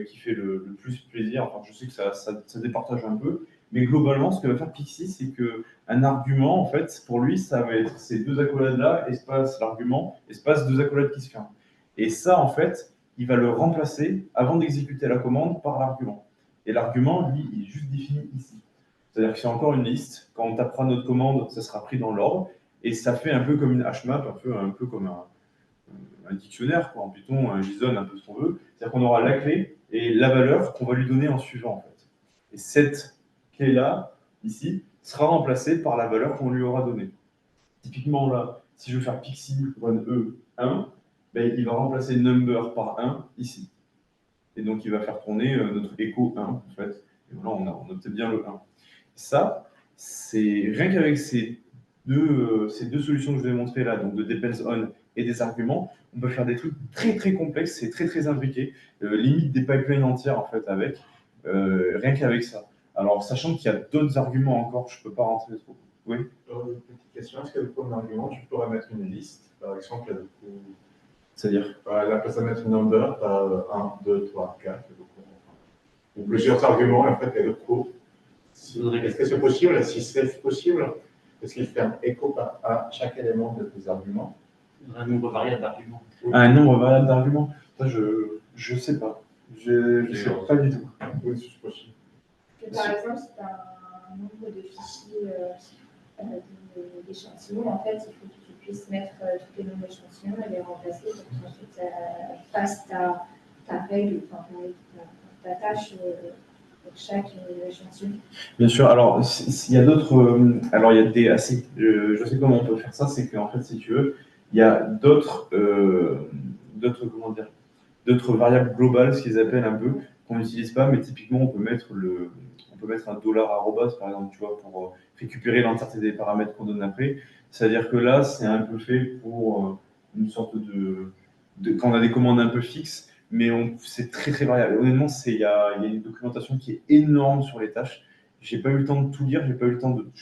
Speaker 1: qui fait le plus plaisir. Enfin, je sais que ça départage un peu. Mais globalement, ce que va faire Pixie, c'est qu'un argument, en fait, pour lui, ça va être ces deux accolades-là, espace l'argument, espace deux accolades qui se ferment. Et ça, en fait, il va le remplacer avant d'exécuter la commande par l'argument. Et l'argument, lui, il est juste défini ici. C'est-à-dire que c'est encore une liste. Quand on tapera notre commande, ça sera pris dans l'ordre. Et ça fait un peu comme une hmap, un peu comme un dictionnaire, quoi, en Python, un JSON, un peu ce qu'on veut. C'est-à-dire qu'on aura la clé et la valeur qu'on va lui donner en suivant, en fait. Et cette clé-là, ici, sera remplacée par la valeur qu'on lui aura donnée. Typiquement, là, si je veux faire Pixie run E1, ben, il va remplacer number par 1 ici. Et donc, il va faire tourner notre echo 1, en fait. Et voilà, on obtient bien le 1. Ça, c'est rien qu'avec ces deux solutions que je vais montrer là, donc de depends on et des arguments, on peut faire des trucs très complexes et très imbriqués, limite des pipelines entières en fait avec, rien qu'avec ça. Alors, sachant qu'il y a d'autres arguments encore, je ne peux pas rentrer trop. Oui.
Speaker 5: Une petite question, est-ce que pour un argument, tu pourrais mettre une liste, par exemple,
Speaker 1: C'est-à-dire
Speaker 5: là, tu peux mettre un number, tu as 1, 2, 3, 4, ou plusieurs arguments, et en fait, il y a d'autres cours. Est-ce que c'est possible? Si c'est possible, est-ce qu'il fait un écho à chaque élément de tes arguments?
Speaker 3: Un nombre variable d'arguments.
Speaker 1: Un nombre variable d'arguments? Ça, je sais pas. Je sais pas du tout.
Speaker 5: Oui, c'est possible.
Speaker 2: Par exemple, c'est un nombre de fichiers d'échantillons. En fait, il faut que tu puisses mettre tous les nombres d'échantillons et les remplacer pour qu'ensuite fasse ta règle, enfin ta tâche pour chaque échantillon.
Speaker 1: Bien sûr. Alors, il y a d'autres. Alors, il y a des assez. Je sais comment on peut faire ça. C'est qu'en fait, si tu veux, il y a d'autres variables globales, ce qu'ils appellent un peu, qu'on n'utilise pas, mais typiquement, on peut mettre un dollar arrobas, par exemple, tu vois, pour récupérer l'entièreté des paramètres qu'on donne après. C'est-à-dire que là, c'est un peu fait pour une sorte quand on a des commandes un peu fixes, mais c'est très variable. Honnêtement, il y a une documentation qui est énorme sur les tâches. J'ai pas eu le temps de tout lire, je vais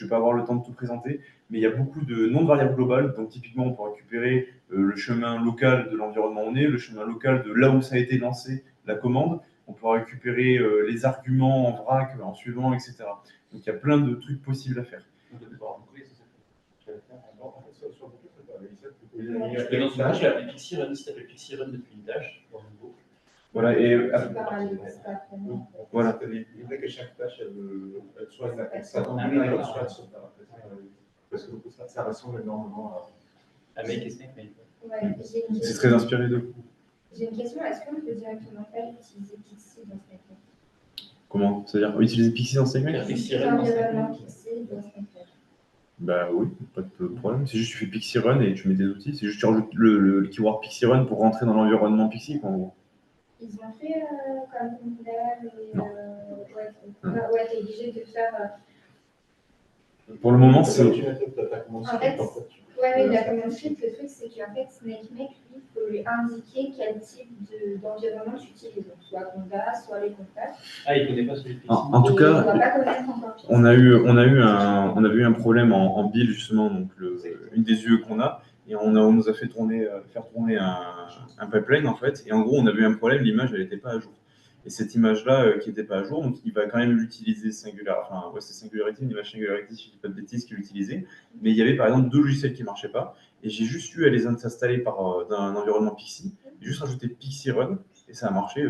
Speaker 1: pas avoir le temps de tout présenter, mais il y a beaucoup de noms de variables globales. Donc typiquement, on peut récupérer le chemin local de l'environnement où on est, le chemin local de là où ça a été lancé, la commande. On peut récupérer les arguments en vrac, en suivant, etc. Donc il y a plein de trucs possibles à faire.
Speaker 3: Dans une tâche, la Pixie Run, si tu appelles Pixie Run depuis une tâche, dans une boucle.
Speaker 1: Voilà, et
Speaker 5: voilà. L'idée que chaque tâche, elle soit parce que ça ressemble énormément à
Speaker 3: Make et Snake.
Speaker 1: C'est très inspiré d'eux.
Speaker 2: J'ai une question, est-ce qu'on peut directement pas utiliser Pixie dans Snowflake?
Speaker 1: Comment? C'est-à-dire utiliser Pixie dans SnakeMake?
Speaker 3: Pixie Run dans
Speaker 2: L'environnement
Speaker 3: Snowflake.
Speaker 2: Pixie dans Snowflake.
Speaker 1: Bah oui, pas de problème. C'est juste tu fais Pixie Run et tu mets tes outils. C'est juste tu rajoutes le keyword Pixie Run pour rentrer dans l'environnement Pixie, quoi, en gros.
Speaker 2: Ils ont fait comme Compare et
Speaker 1: Non.
Speaker 2: ouais, t'es obligé de faire.
Speaker 1: Pour le moment,
Speaker 5: C'est
Speaker 1: c'est...
Speaker 5: là où tu mets ta commande
Speaker 2: En fait,
Speaker 5: script, en fait.
Speaker 2: Ouais, mais la commande script, le truc, c'est qu'en fait, SnakeMake, lui, il faut lui indiquer quel type d'environnement tu utilises. Donc, soit Conda, soit les contacts.
Speaker 3: Ah, il ne connaît pas celui de Pixie.
Speaker 1: En tout
Speaker 2: Et
Speaker 1: cas,
Speaker 2: on ne doit pas connaître encore Pixie.
Speaker 1: on avait eu un problème en build, justement, donc une des UE qu'on a, et on nous a fait faire tourner un pipeline, en fait, et en gros, on avait eu un problème, l'image, elle n'était pas à jour. Et cette image-là, qui n'était pas à jour, donc il va quand même l'utiliser Singularity, enfin, ouais, c'est Singularity, une image Singularity, si je ne dis pas de bêtises, qu'il utilisait, mais il y avait par exemple 2 logiciels qui ne marchaient pas, et j'ai juste eu à les installer dans un environnement Pixie, j'ai juste rajouté Pixie Run, et ça a marché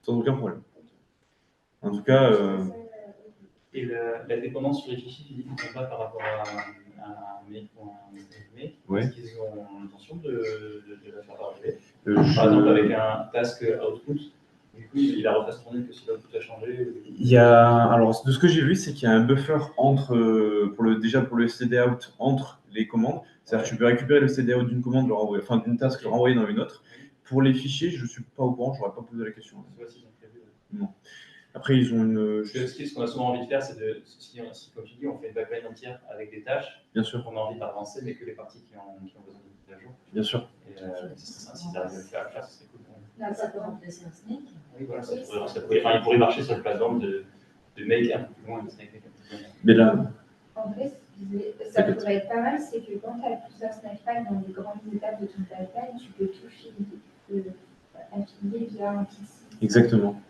Speaker 1: sans aucun problème. En tout cas...
Speaker 3: Et la dépendance sur les fichiers, tu dis qu'ils ne font pas par rapport à un make ou un make.
Speaker 1: Ouais.
Speaker 3: Est-ce qu'ils ont l'intention de la faire arriver par exemple, avec un task output, du coup, il a refait tourner que si l'output a changé.
Speaker 1: Alors, de ce que j'ai vu, c'est qu'il y a un buffer déjà pour le CD out entre les commandes. C'est-à-dire que tu peux récupérer le CD out d'une commande, d'une task, le renvoyer dans une autre. Pour les fichiers, je ne suis pas au courant, je n'aurais pas posé la question. Non. Après, ils ont une.
Speaker 3: Ce qu'on a souvent envie de faire, c'est si, comme tu dis, on fait une pipeline entière avec des tâches,
Speaker 1: bien sûr,
Speaker 3: on a envie d'avancer, mais que les parties qui ont besoin de mise à jour.
Speaker 1: Bien sûr.
Speaker 3: Et si tu arrives à le faire, ça serait cool.
Speaker 2: Là, ça peut remplacer un Snake.
Speaker 3: Oui, voilà, il pourrait marcher sur le plateforme de make un peu plus loin et de Snake un peu plus loin.
Speaker 1: Mais là.
Speaker 2: En vrai, ça pourrait être pas mal, c'est que quand tu as plusieurs Snake Pipes dans les grandes étapes de ton pipeline, tu peux tout affilier via un Pixie.
Speaker 1: Exactement.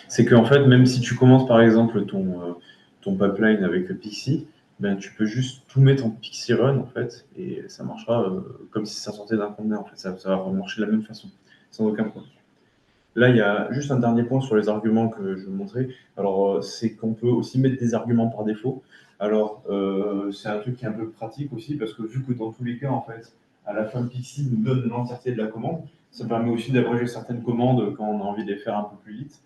Speaker 1: C'est qu'en fait, même si tu commences par exemple ton pipeline avec Pixie, ben, tu peux juste tout mettre en Pixie Run en fait, et ça marchera comme si ça sortait d'un conteneur. En fait, ça va marcher de la même façon, sans aucun problème. Là, il y a juste un dernier point sur les arguments que je vais montrer. Alors, c'est qu'on peut aussi mettre des arguments par défaut. Alors, c'est un truc qui est un peu pratique aussi, parce que vu que dans tous les cas, en fait, à la fin, Pixie nous donne l'entièreté de la commande, ça permet aussi d'abréger certaines commandes quand on a envie de les faire un peu plus vite.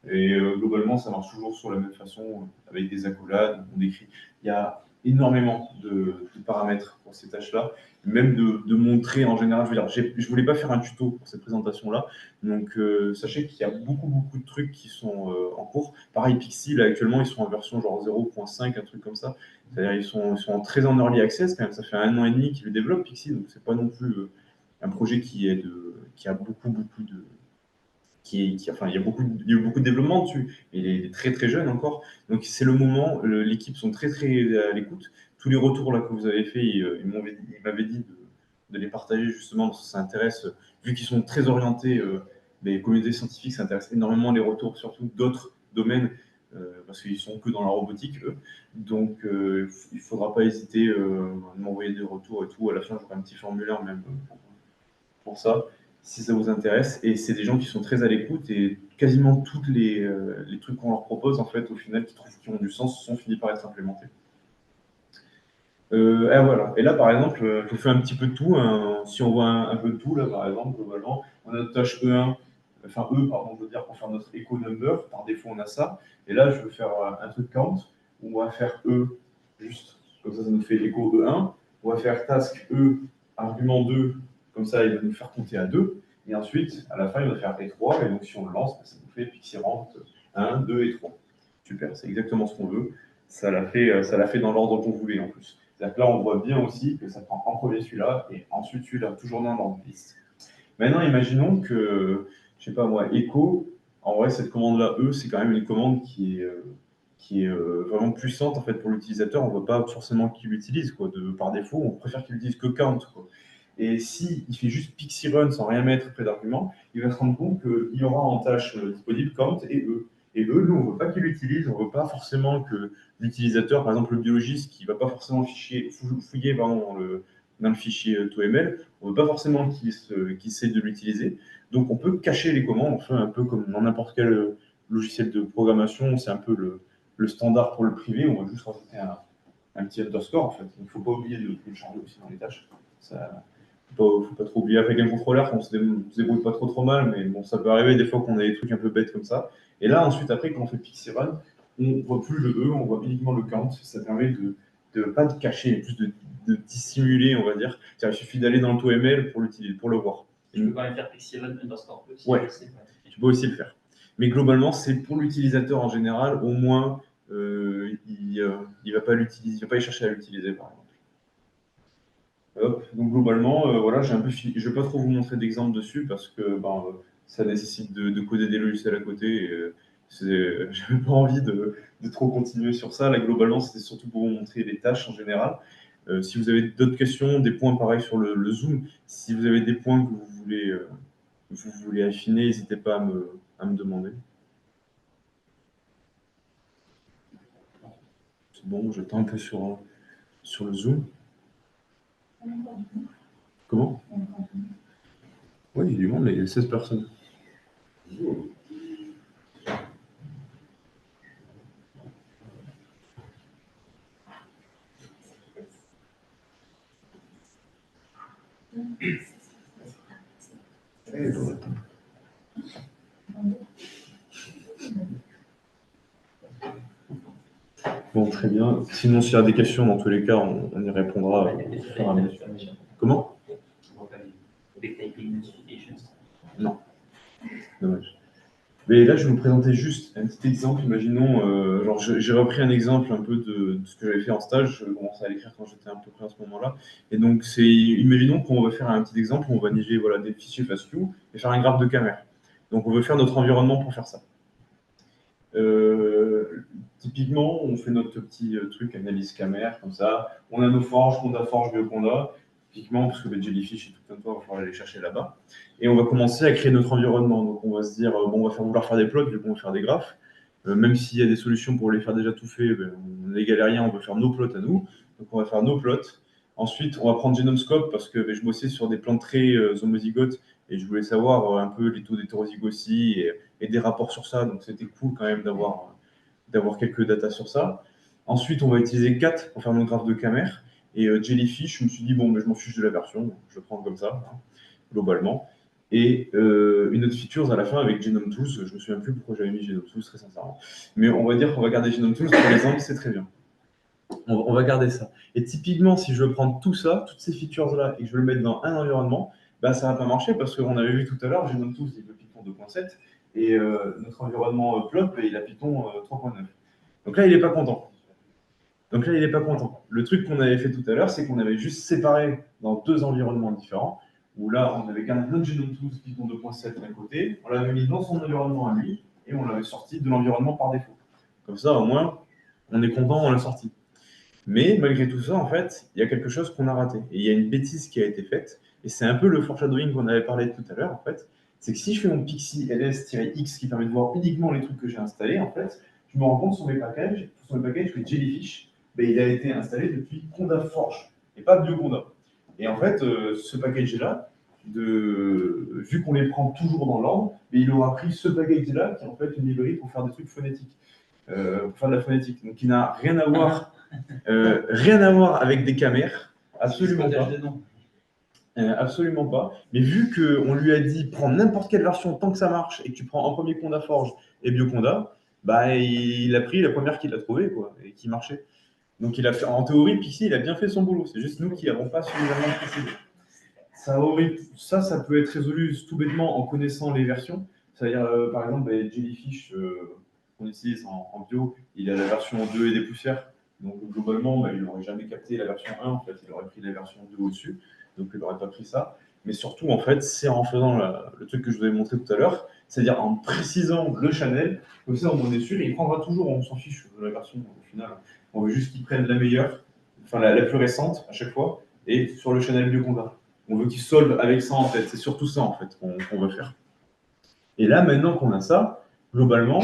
Speaker 1: Et globalement, ça marche toujours sur la même façon, avec des accolades, on décrit. Il y a énormément de paramètres pour ces tâches-là, même de montrer en général. Je veux dire, je voulais pas faire un tuto pour cette présentation-là, donc sachez qu'il y a beaucoup de trucs qui sont en cours. Pareil, Pixie, là actuellement, ils sont en version genre 0.5, un truc comme ça. C'est-à-dire ils sont très en early access quand même. Ça fait 1 an et demi qu'ils le développent, Pixie, donc c'est pas non plus un projet qui a beaucoup de enfin, il y a eu beaucoup de développement dessus, mais il est très jeune encore. Donc c'est le moment, l'équipe sont très à l'écoute. Tous les retours là que vous avez fait, ils m'avaient dit de les partager justement parce que ça intéresse, vu qu'ils sont très orientés, les communautés scientifiques, ça intéresse énormément les retours, surtout d'autres domaines, parce qu'ils sont que dans la robotique, eux. Donc il ne faudra pas hésiter à m'envoyer des retours et tout. À la fin, j'aurai un petit formulaire même pour ça, si ça vous intéresse. Et c'est des gens qui sont très à l'écoute et quasiment tous les trucs qu'on leur propose, en fait, au final, qui ont du sens, sont finis par être implémentés. Et voilà. Et là, par exemple, je vous fais un petit peu de tout. Si on voit un peu de tout, là, par exemple, globalement, on a notre tâche E1, enfin E, pardon, je veux dire, pour faire notre echo number. Par défaut, on a ça. Et là, je veux faire un truc count, où on va faire E, juste, comme ça nous fait echo E1. On va faire task E, argument 2, comme ça, il va nous faire compter à 2. Et ensuite, à la fin, il va faire E3. Et donc, si on le lance, ça nous fait Pixie rentre 1, 2 et 3. Super, c'est exactement ce qu'on veut. Ça l'a fait dans l'ordre qu'on voulait en plus. C'est-à-dire que là, on voit bien aussi que ça prend en premier celui-là et ensuite celui-là, toujours dans l'ordre de liste. Maintenant, imaginons que, je sais pas moi, echo, en vrai, cette commande-là, E, c'est quand même une commande qui est vraiment puissante en fait pour l'utilisateur. On ne veut pas forcément qu'il l'utilise par défaut. On préfère qu'il l'utilise que count. Et s'il fait juste Pixie Run sans rien mettre près d'argument, il va se rendre compte qu'il y aura en tâche disponible count et E. Et eux, nous, on ne veut pas qu'ils l'utilisent, on ne veut pas forcément que l'utilisateur, par exemple le biologiste, qui ne va pas forcément fouiller dans le fichier TOML, on ne veut pas forcément qu'il essaie de l'utiliser. Donc on peut cacher les commandes, on fait un peu comme dans n'importe quel logiciel de programmation, c'est un peu le standard pour le privé, on va juste rajouter un petit underscore en fait. Il ne faut pas oublier de le changer aussi dans les tâches. faut pas trop oublier avec un contrôleur qu'on se débrouille pas trop mal, mais bon, ça peut arriver des fois qu'on a des trucs un peu bêtes comme ça. Et là, ensuite, après, quand on fait Pixie Run, on voit plus le E, on voit uniquement le count. Ça permet pas de cacher, mais plus de dissimuler, on va dire. Il suffit d'aller dans le TOML pour l'utiliser, pour le voir.
Speaker 3: Tu peux quand même faire Pixie Run underscore E.
Speaker 1: Ouais, tu peux aussi le faire. Mais globalement, c'est pour l'utilisateur en général, au moins, il va pas l'utiliser, il va pas y chercher à l'utiliser, par exemple. Hop, donc globalement, voilà, je ne vais pas trop vous montrer d'exemples dessus parce que ça nécessite de coder des logiciels à côté. Je n'avais pas envie de trop continuer sur ça. Là, globalement, c'était surtout pour vous montrer les tâches en général. Si vous avez d'autres questions, des points pareils sur le Zoom, si vous avez des points que vous voulez affiner, n'hésitez pas à me demander. C'est bon, j'attends un peu sur le Zoom. Comment? Oui, il y a du monde, il y a 16 personnes. Bon, très bien. Sinon, s'il y a des questions, dans tous les cas, on y répondra. Comment? Non. Dommage. Mais là, je vais vous présenter juste un petit exemple. Imaginons, j'ai repris un exemple un peu de ce que j'avais fait en stage. Je commençais à l'écrire quand j'étais un peu près à ce moment-là. Et donc, imaginons qu'on va faire un petit exemple où on va niger des fichiers FASTQ et faire un graphe de caméra. Donc, on veut faire notre environnement pour faire ça. Typiquement, on fait notre petit truc analyse caméra, comme ça. On a nos forges, Conda Forge, Bioconda. Typiquement, parce que Jellyfish et tout un tas, il va falloir aller les chercher là-bas. Et on va commencer à créer notre environnement. Donc, on va se dire, bon, on va vouloir faire des plots, vu qu'on va faire des graphes. Même s'il y a des solutions pour les faire déjà tout fait, on est galérien, on veut faire nos plots à nous. Donc, on va faire nos plots. Ensuite, on va prendre GenomeScope parce que je bossais sur des plans de traits homozygotes et je voulais savoir un peu les taux d'hétérozygosie et des rapports sur ça. Donc, c'était cool quand même d'avoir quelques datas sur ça. Ensuite, on va utiliser Cat pour faire notre graphe de caméra. Et Jellyfish, je me suis dit, bon, je m'en fiche de la version, je le prends comme ça, hein, globalement. Et une autre feature à la fin avec Genome Tools, je ne me souviens plus pourquoi j'avais mis Genome Tools, très sincèrement. Mais on va dire qu'on va garder Genome Tools, par exemple, c'est très bien. On va garder ça. Et typiquement, si je veux prendre tout ça, toutes ces features-là, et que je veux le mettre dans un environnement, ça ne va pas marcher parce qu'on avait vu tout à l'heure, Genome Tools, il est Python 2.7, et notre environnement Plop, il a Python 3.9. Donc là, il n'est pas content. Le truc qu'on avait fait tout à l'heure, c'est qu'on avait juste séparé dans deux environnements différents, où là, on avait gardé notre Genome Tools Python 2.7 d'un côté, on l'avait mis dans son environnement à lui, et on l'avait sorti de l'environnement par défaut. Comme ça, au moins, on est content, on l'a sorti. Mais malgré tout ça, en fait, il y a quelque chose qu'on a raté. Et il y a une bêtise qui a été faite, et c'est un peu le foreshadowing qu'on avait parlé tout à l'heure, en fait. C'est que si je fais mon Pixie ls-x qui permet de voir uniquement les trucs que j'ai installés, en fait, je me rends compte sur mes packages que Jellyfish, il a été installé depuis Conda Forge, et pas Bioconda. Et en fait, ce package-là, vu qu'on les prend toujours dans l'ordre, il aura pris ce package-là, qui est en fait une librairie pour faire des trucs phonétiques, pour faire de la phonétique. Donc, il n'a rien à voir. Rien à voir avec des caméras, absolument pas. Absolument pas. Mais vu qu'on lui a dit prends n'importe quelle version tant que ça marche et que tu prends en premier Conda Forge et Bioconda, il a pris la première qu'il a trouvée et qui marchait. Donc il a fait, en théorie, Pixie, il a bien fait son boulot. C'est juste nous qui n'avons pas suffisamment précisé. Ça peut être résolu tout bêtement en connaissant les versions. C'est-à-dire, par exemple, Jellyfish qu'on utilise en bio, il a la version 2 et des poussières. Donc globalement, il n'aurait jamais capté la version 1, en fait, il aurait pris la version 2 au-dessus, donc il n'aurait pas pris ça. Mais surtout, en fait, c'est en faisant le truc que je vous avais montré tout à l'heure, c'est-à-dire en précisant le channel, comme ça on est sûr, et il prendra toujours, on s'en fiche de la version au final. On veut juste qu'il prenne la meilleure, enfin la plus récente à chaque fois, et sur le channel Bioconda. On veut qu'il solve avec ça en tête, c'est surtout ça en fait qu'on veut faire. Et là, maintenant qu'on a ça, globalement,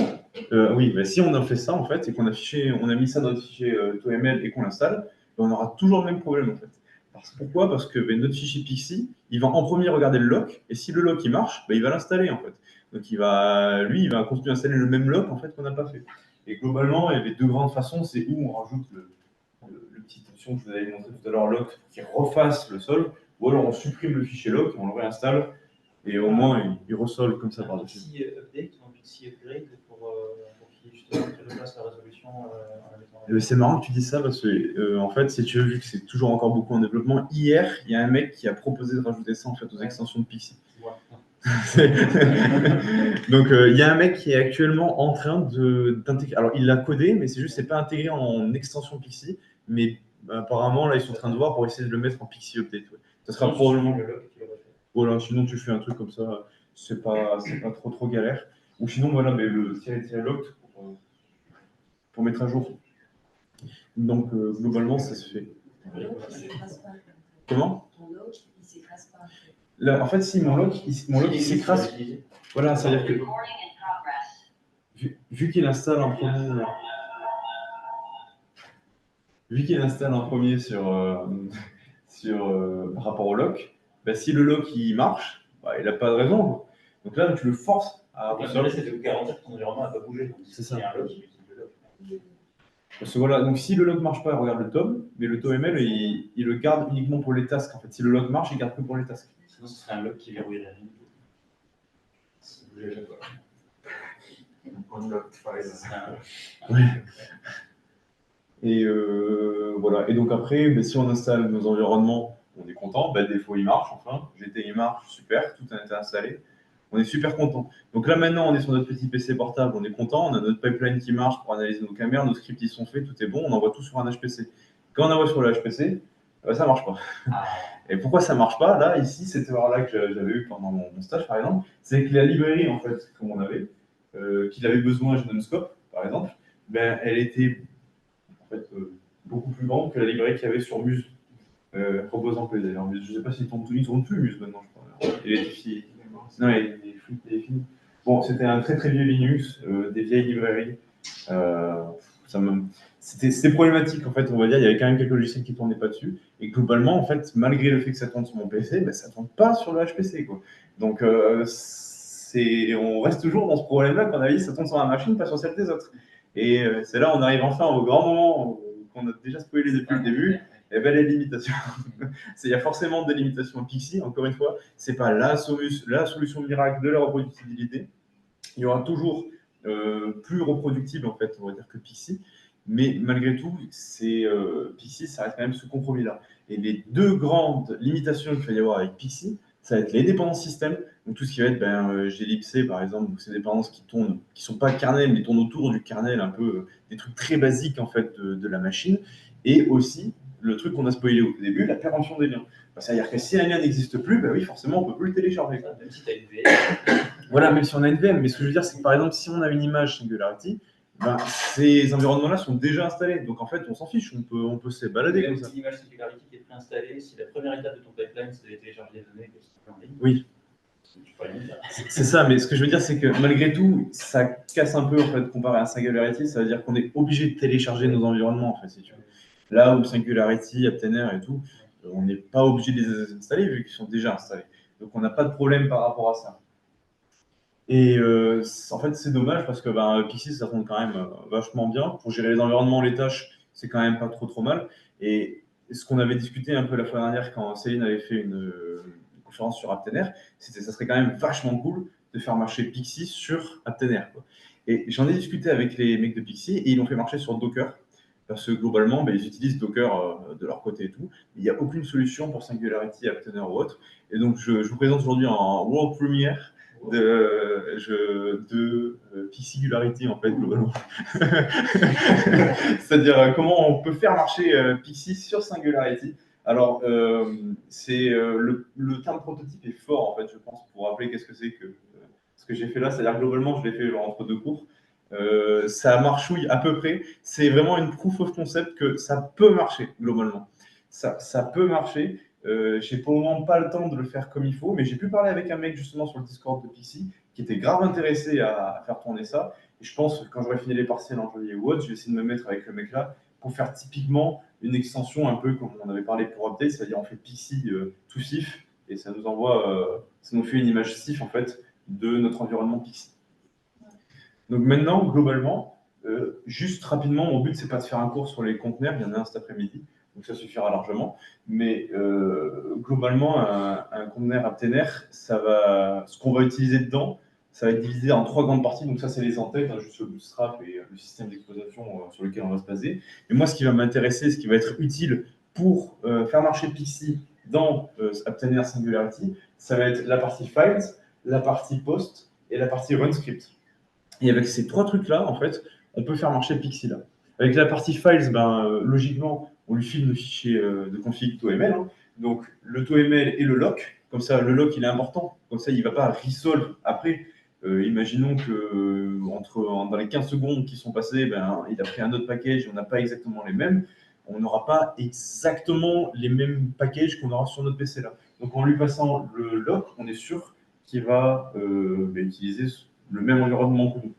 Speaker 1: si on a fait ça en fait, et qu'on a mis ça dans notre fichier TOML et qu'on l'installe, on aura toujours le même problème en fait. Pourquoi? Parce que notre fichier Pixie, il va en premier regarder le lock, et si le lock il marche, il va l'installer en fait. Donc il va continuer à installer le même lock en fait qu'on n'a pas fait. Et globalement, il y avait deux grandes façons, c'est où on rajoute le petite option que je vous avais montré tout à l'heure, lock, qui refasse le sol, ou alors on supprime le fichier lock, on le réinstalle, et au moins il ressole comme ça par-dessus.
Speaker 3: Pixie update, un Pixie upgrade pour qu'il justement refasse la résolution en la mettant.
Speaker 1: C'est marrant que tu dis ça parce que, en fait, si tu veux, vu que c'est toujours encore beaucoup en développement, hier, il y a un mec qui a proposé de rajouter ça en fait, aux extensions de Pixie.
Speaker 3: Ouais.
Speaker 1: Donc, il y a un mec qui est actuellement en train d'intégrer. Alors, il l'a codé, mais c'est juste, c'est pas intégré en extension Pixie. Mais apparemment, là, ils sont en train de voir pour essayer de le mettre en Pixie Update. Ouais. Ça sera probablement. Voilà, sinon, tu fais un truc comme ça, c'est pas trop galère. Ou sinon, voilà, mais le -lock pour mettre à jour. Donc, globalement, ça se fait. Comment?
Speaker 6: Ton lock, il s'écrase pas.
Speaker 1: Là, en fait, si mon lock, il s'écrase. Voilà, c'est-à-dire que vu qu'il installe en premier, par rapport au lock, bah, si le lock il marche, bah, il n'a pas de raison. Donc là, tu le forces à.
Speaker 3: C'est de garantir que ton environnement n'a pas bougé.
Speaker 1: C'est ça.
Speaker 3: Il y a un lock, il utilise le lock.
Speaker 1: Parce que voilà, donc si le lock marche pas, regarde le TOM, mais le TOML, il le garde uniquement pour les tasks. En fait, si le lock marche, il garde que pour les tasks.
Speaker 3: Sinon, ce serait un lock qui verrouillerait rien du tout.
Speaker 5: Unlock file.
Speaker 1: Oui. Et voilà. Et donc après, si on installe nos environnements, on est content. Bah, défaut, il marche, enfin. GT, il marche, super, tout a été installé. On est super content. Donc là, maintenant, on est sur notre petit PC portable, on est content. On a notre pipeline qui marche pour analyser nos caméras, nos scripts, ils sont faits, tout est bon. On envoie tout sur un HPC. Quand on envoie sur le HPC, ça marche pas. Et pourquoi ça marche pas? Là, ici, cette erreur-là que j'avais eu pendant mon stage, par exemple, c'est que la librairie, en fait, comme on avait, qu'il avait besoin à GenomeScope, par exemple, ben, elle était en fait, beaucoup plus grande que la librairie qu'il y avait sur Muse. Reposant plus d'ailleurs. Muse, je ne sais pas s'ils tournent plus Muse maintenant, je crois. Il était fini. Non, il est fini. Bon, c'était un très vieux Linux, des vieilles librairies. C'était problématique en fait, on va dire. Il y avait quand même quelques logiciels qui ne tournaient pas dessus. Et globalement, en fait, malgré le fait que ça tourne sur mon PC, ben, ça ne tourne pas sur le HPC, quoi. Donc, on reste toujours dans ce problème-là qu'on a dit, ça tourne sur la machine, pas sur celle des autres. Et c'est là on arrive enfin au grand moment qu'on a déjà spoilé depuis le début. Et ben, les limitations. Il y a forcément des limitations en Pixie. Encore une fois, c'est pas la solution miracle de la reproductibilité. Il y aura toujours plus reproductible en fait, on va dire, que Pixie. Mais malgré tout, Pixie, ça reste quand même ce compromis-là. Et les deux grandes limitations qu'il va y avoir avec Pixie, ça va être les dépendances système. Donc tout ce qui va être glibc par exemple, donc ces dépendances qui sont pas kernel, mais tournent autour du kernel, un peu des trucs très basiques en fait de la machine. Et aussi le truc qu'on a spoilé au début, la prévention des liens. C'est-à-dire que si un lien n'existe plus, oui, forcément, on ne peut plus le télécharger.
Speaker 3: Même si tu as une VM.
Speaker 1: Voilà, même si on a une VM. Mais ce que je veux dire, c'est que par exemple, si on a une image Singularity, ces environnements-là sont déjà installés. Donc en fait, on s'en fiche, on peut se balader comme ça.
Speaker 3: Si l'image Singularity qui est préinstallée, si la première étape de ton pipeline, c'est de télécharger les données en ligne.
Speaker 1: Oui. C'est ça, mais ce que je veux dire, c'est que malgré tout, ça casse un peu en fait, comparé à Singularity. Ça veut dire qu'on est obligé de télécharger nos environnements, en fait, si tu veux. Là où Singularity, Aptener et tout, on n'est pas obligé de les installer vu qu'ils sont déjà installés. Donc on n'a pas de problème par rapport à ça. Et en fait, c'est dommage parce que Pixie, ça tourne quand même vachement bien. Pour gérer les environnements, les tâches, c'est quand même pas trop mal. Et ce qu'on avait discuté un peu la fois dernière quand Céline avait fait une conférence sur Aptener, ça serait quand même vachement cool de faire marcher Pixie sur Aptener, quoi. Et j'en ai discuté avec les mecs de Pixie et ils l'ont fait marcher sur Docker. Parce que globalement, ils utilisent Docker de leur côté et tout. Il n'y a aucune solution pour Singularity, Aptener ou autre. Et donc, je vous présente aujourd'hui en world premiere de Pixiegularity, en fait, globalement. C'est-à-dire comment on peut faire marcher Pixie sur Singularity. Alors, le terme prototype est fort, en fait, je pense, pour rappeler qu'est-ce que c'est que ce que j'ai fait là. C'est-à-dire globalement, je l'ai fait entre deux cours. Ça marchouille à peu près. C'est vraiment une proof of concept que ça peut marcher, globalement. Ça peut marcher. J'ai pour le moment pas le temps de le faire comme il faut, mais j'ai pu parler avec un mec justement sur le Discord de Pixie qui était grave intéressé à faire tourner ça. Et je pense que quand j'aurai fini les partiels en janvier ou autre, je vais essayer de me mettre avec le mec là pour faire typiquement une extension un peu comme on avait parlé pour Update, c'est-à-dire on fait Pixie tout SIF et ça nous envoie, ça nous fait une image SIF en fait de notre environnement Pixie. Donc maintenant, globalement, Juste rapidement, mon but, c'est pas de faire un cours sur les conteneurs, il y en a un cet après-midi, donc ça suffira largement. Mais globalement, un conteneur Aptener, ce qu'on va utiliser dedans, ça va être divisé en 3 grandes parties. Donc ça, c'est les entêtes, juste le bootstrap et le système d'exploitation sur lequel on va se baser. Et moi, ce qui va m'intéresser, ce qui va être utile pour faire marcher Pixie dans Aptener Singularity, ça va être la partie files, la partie post et la partie run script. Et avec ces 3 trucs-là, en fait, on peut faire marcher Pixie là. Avec la partie files, logiquement, on lui file le fichier de config TOML. Hein. Donc, le TOML et le lock. Comme ça, le lock, il est important. Comme ça, il ne va pas resolve après. Imaginons que dans les 15 secondes qui sont passées, il a pris un autre package et on n'a pas exactement les mêmes. On n'aura pas exactement les mêmes packages qu'on aura sur notre PC là. Donc, en lui passant le lock, on est sûr qu'il va utiliser le même environnement que nous.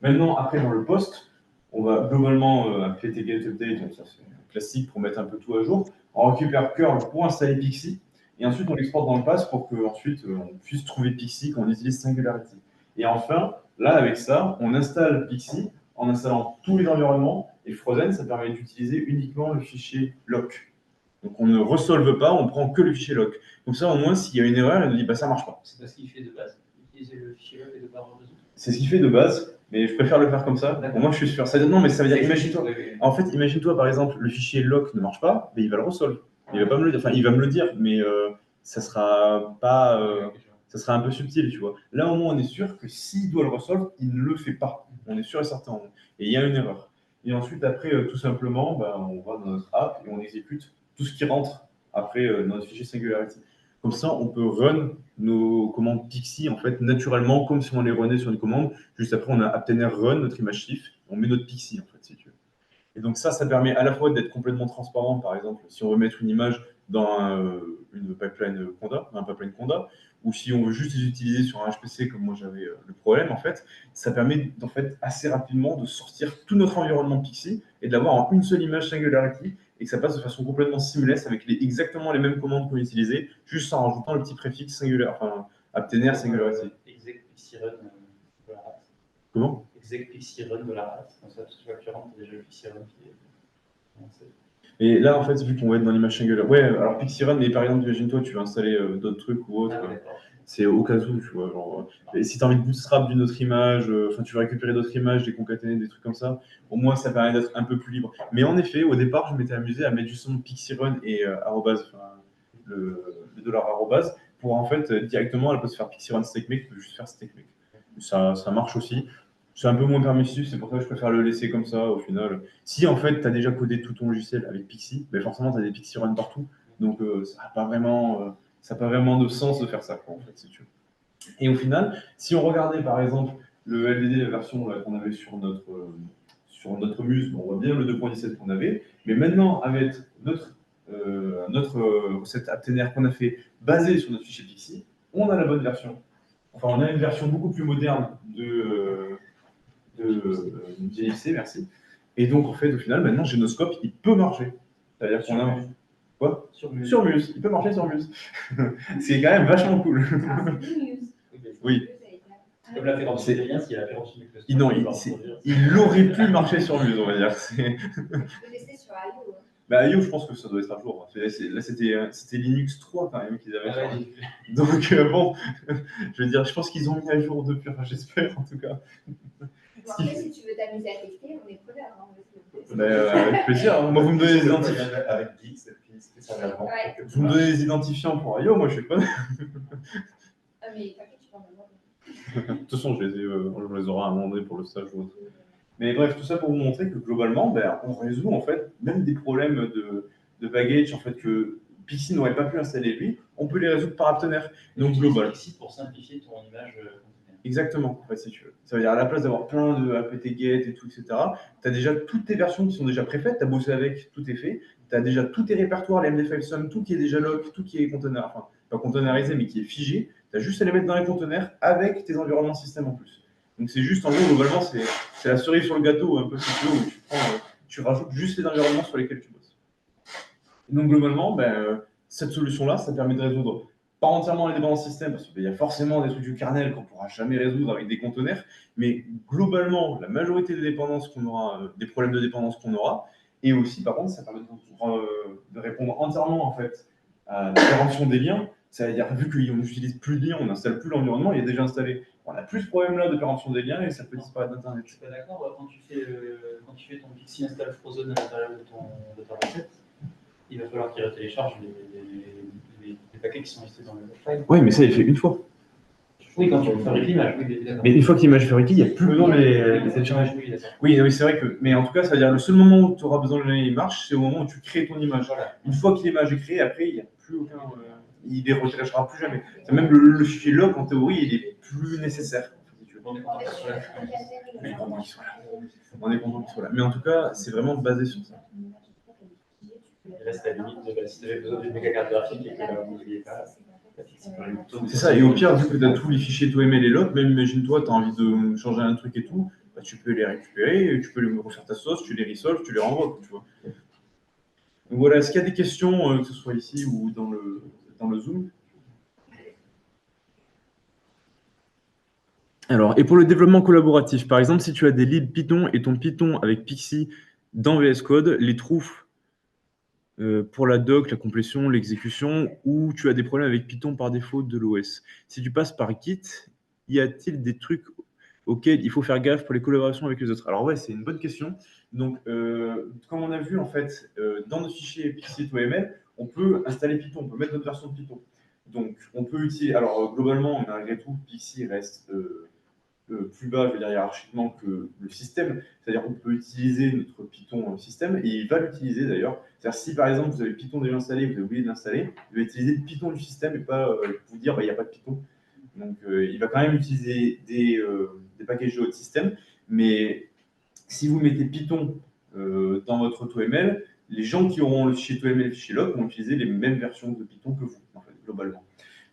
Speaker 1: Maintenant, après, dans le post, on va globalement appeler get-update, donc ça c'est classique pour mettre un peu tout à jour. On récupère curl pour installer Pixie, et ensuite on l'exporte dans le pass pour qu'ensuite on puisse trouver Pixie quand on utilise Singularity. Et enfin, là, avec ça, on installe Pixie en installant tous les environnements, et Frozen, ça permet d'utiliser uniquement le fichier lock. Donc on ne resolve pas, on prend que le fichier lock. Donc ça, au moins, s'il y a une erreur, il nous dit ça marche pas.
Speaker 3: C'est pas ce qu'il fait de base, utiliser le fichier lock et de pas résoudre.
Speaker 1: C'est ce qu'il fait de base, mais je préfère le faire comme ça. Pour moi, je suis sûr. Non, mais ça veut dire, imagine-toi. En fait, imagine-toi, par exemple, le fichier lock ne marche pas, mais il va le resolve. Il va pas me le dire. Enfin, il va me le dire, mais ça sera pas. Ça sera un peu subtil, tu vois. Là, au moins, on est sûr que s'il doit le resolve, il ne le fait pas. On est sûr et certain. Et il y a une erreur. Et ensuite, après, tout simplement, on va dans notre app et on exécute tout ce qui rentre après dans notre fichier Singularity. Comme ça, on peut run nos commandes Pixie en fait naturellement, comme si on les runnait sur une commande. Juste après, on a Aptener run, notre image shift, on met notre Pixie en fait, si tu veux. Et donc ça permet à la fois d'être complètement transparent. Par exemple, si on veut mettre une image dans une pipeline Conda, ou si on veut juste les utiliser sur un HPC comme moi j'avais le problème, en fait, ça permet en fait assez rapidement de sortir tout notre environnement Pixie et de l'avoir en une seule image Singularity et que ça passe de façon complètement seamless avec exactement les mêmes commandes qu'on utilisait, juste en rajoutant le petit préfixe singular, enfin Aptener Singularity.
Speaker 3: Exec Pixie Run de la race.
Speaker 1: Comment?
Speaker 3: Exec Pixie Run de la race. Comme ça, tu vois que tu rentres déjà le Pixie Run qui est.
Speaker 1: Et là, en fait, vu qu'on va être dans l'image Singular, ouais, alors Pixie Run, mais par exemple, imagine-toi, tu veux installer d'autres trucs ou autre. C'est au cas où, tu vois. Genre, et si tu as envie de bootstrap d'une autre image, tu veux récupérer d'autres images, des concaténer, des trucs comme ça, au moins, ça permet d'être un peu plus libre. Mais en effet, au départ, je m'étais amusé à mettre justement Pixie Run et le dollar arrobase pour en fait directement, à la place de faire Pixie Run StakeMake, tu peux juste faire StakeMake. Ça marche aussi. C'est un peu moins permissif, c'est pour ça que je préfère le laisser comme ça au final. Si en fait tu as déjà codé tout ton logiciel avec Pixie, forcément tu as des Pixie Run partout. Donc ça n'a pas vraiment de sens de faire ça, quoi, en fait, si tu veux. Et au final, si on regardait par exemple le LDD, la version qu'on avait sur notre Muse, on voit bien le 2.17 qu'on avait, mais maintenant avec cet Aptener qu'on a fait basé sur notre fichier Pixie, on a la bonne version. Enfin, on a une version beaucoup plus moderne de GLC, merci. Et donc, en fait, au final, maintenant, Genoscope, il peut marcher. C'est-à-dire qu'on a... Quoi? Sur Muse. Il peut marcher sur Muse. C'est quand même vachement cool. Oui.
Speaker 3: Comme l'afférence de lien, s'il y a l'afférence de
Speaker 1: non, il aurait pu marcher sur Muse, on va dire.
Speaker 2: Tu peux tester sur IO.
Speaker 1: IO, je pense que ça doit être un jour. Là, c'était Linux 3 quand même qu'ils avaient fait.
Speaker 3: Ouais.
Speaker 1: Donc, bon, je veux dire, je pense qu'ils ont mis à jour depuis, enfin, j'espère en tout cas.
Speaker 2: Bon, après, si tu veux t'amuser à tester, on est preneur.
Speaker 1: Avec plaisir. Moi, vous me donnez des identifiants.
Speaker 5: Avec Geeks, et puis spécialement.
Speaker 2: Ouais.
Speaker 1: Vous me donnez des identifiants pour IO, moi je suis pas.
Speaker 2: Ah, mais t'inquiète, tu peux en avoir.
Speaker 1: De toute façon, je les aurai à un moment donné pour le stage ou autre. Mais bref, tout ça pour vous montrer que globalement, on résout en fait même des problèmes de baggage en fait que Pixie n'aurait pas pu installer lui, on peut les résoudre par Aptener. Donc global.
Speaker 3: Pixie pour simplifier ton image.
Speaker 1: Exactement, en fait, si tu veux. Ça veut dire à la place d'avoir plein de apt-get et tout, etc., tu as déjà toutes tes versions qui sont déjà préfaites, tu as bossé avec, tout est fait, tu as déjà tous tes répertoires, les MD5 tout qui est déjà lock, tout qui est container, enfin, pas containerisé, mais qui est figé, tu as juste à les mettre dans les conteneurs avec tes environnements système en plus. Donc c'est juste, en gros, globalement, c'est la cerise sur le gâteau, un peu si tu veux, où tu rajoutes juste les environnements sur lesquels tu bosses. Et donc globalement, cette solution-là, ça permet de résoudre pas entièrement les dépendances système, parce qu'il y a forcément des trucs du kernel qu'on ne pourra jamais résoudre avec des conteneurs, mais globalement, la majorité des dépendances qu'on aura, des problèmes de dépendance qu'on aura, et aussi, par contre, ça permet de répondre entièrement en fait, à la prévention des liens. C'est-à-dire, vu qu'on n'utilise plus de liens, on n'installe plus l'environnement, il est déjà installé. On n'a plus ce problème-là de prévention des liens et ça peut disparaître d'Internet.
Speaker 3: Je suis pas d'accord, quand tu fais ton Pixie install Frozen à l'intérieur de ta recette, il va falloir qu'il télécharge les paquets qui sont listés dans le file.
Speaker 1: Oui, mais ça, il fait une fois.
Speaker 3: Oui, quand tu fabriques l'image, oui, d'accord.
Speaker 1: Mais une fois que l'image est fabriquée, il n'y a plus besoin de les télécharger. Oui, c'est vrai que. Mais en tout cas, ça veut dire le seul moment où tu auras besoin de l'image, c'est au moment où tu crées ton image.
Speaker 3: Voilà.
Speaker 1: Une fois que l'image est créée, après, il n'y a plus aucun. Il ne les retéléchagera plus jamais. C'est même le fichier log, en théorie, il est plus nécessaire. On est content qu'il soit là. On est content qu'il soit là. Mais en tout cas, c'est vraiment basé sur ça.
Speaker 3: Il reste à la limite de si tu avais besoin d'une méga carte graphique et que vous n'oubliez pas.
Speaker 1: C'est ça, et au pire, vu que tu as tous les fichiers TOML et log, même imagine-toi, tu as envie de changer un truc et tout, bah, tu peux les récupérer, tu peux les refaire ta sauce, tu les resolves, tu les renvoies. Tu vois. Donc voilà, est-ce qu'il y a des questions, que ce soit ici ou dans le Zoom? Alors, et pour le développement collaboratif, par exemple, si tu as des libs Python et ton Python avec Pixie dans VS Code, les trous pour la doc, la complétion, l'exécution, ou tu as des problèmes avec Python par défaut de l'OS. Si tu passes par Git, y a-t-il des trucs auxquels il faut faire gaffe pour les collaborations avec les autres? Alors ouais, c'est une bonne question. Donc, comme on a vu, en fait, dans notre fichier Pixie.ml, on peut installer Python, on peut mettre notre version de Python. Donc, on peut utiliser... Alors, globalement, malgré tout, Pixie reste... plus bas, je veux dire, hiérarchiquement que le système. C'est-à-dire qu'on peut utiliser notre Python système et il va l'utiliser d'ailleurs. C'est-à-dire si par exemple vous avez Python déjà installé, vous avez oublié de l'installer, il va utiliser le Python du système et pas vous dire il n'y a pas de Python. Donc il va quand même utiliser des packages de votre système. Mais si vous mettez Python dans votre AutoML, les gens qui auront le fichier AutoML et le fichier log vont utiliser les mêmes versions de Python que vous, en fait, globalement.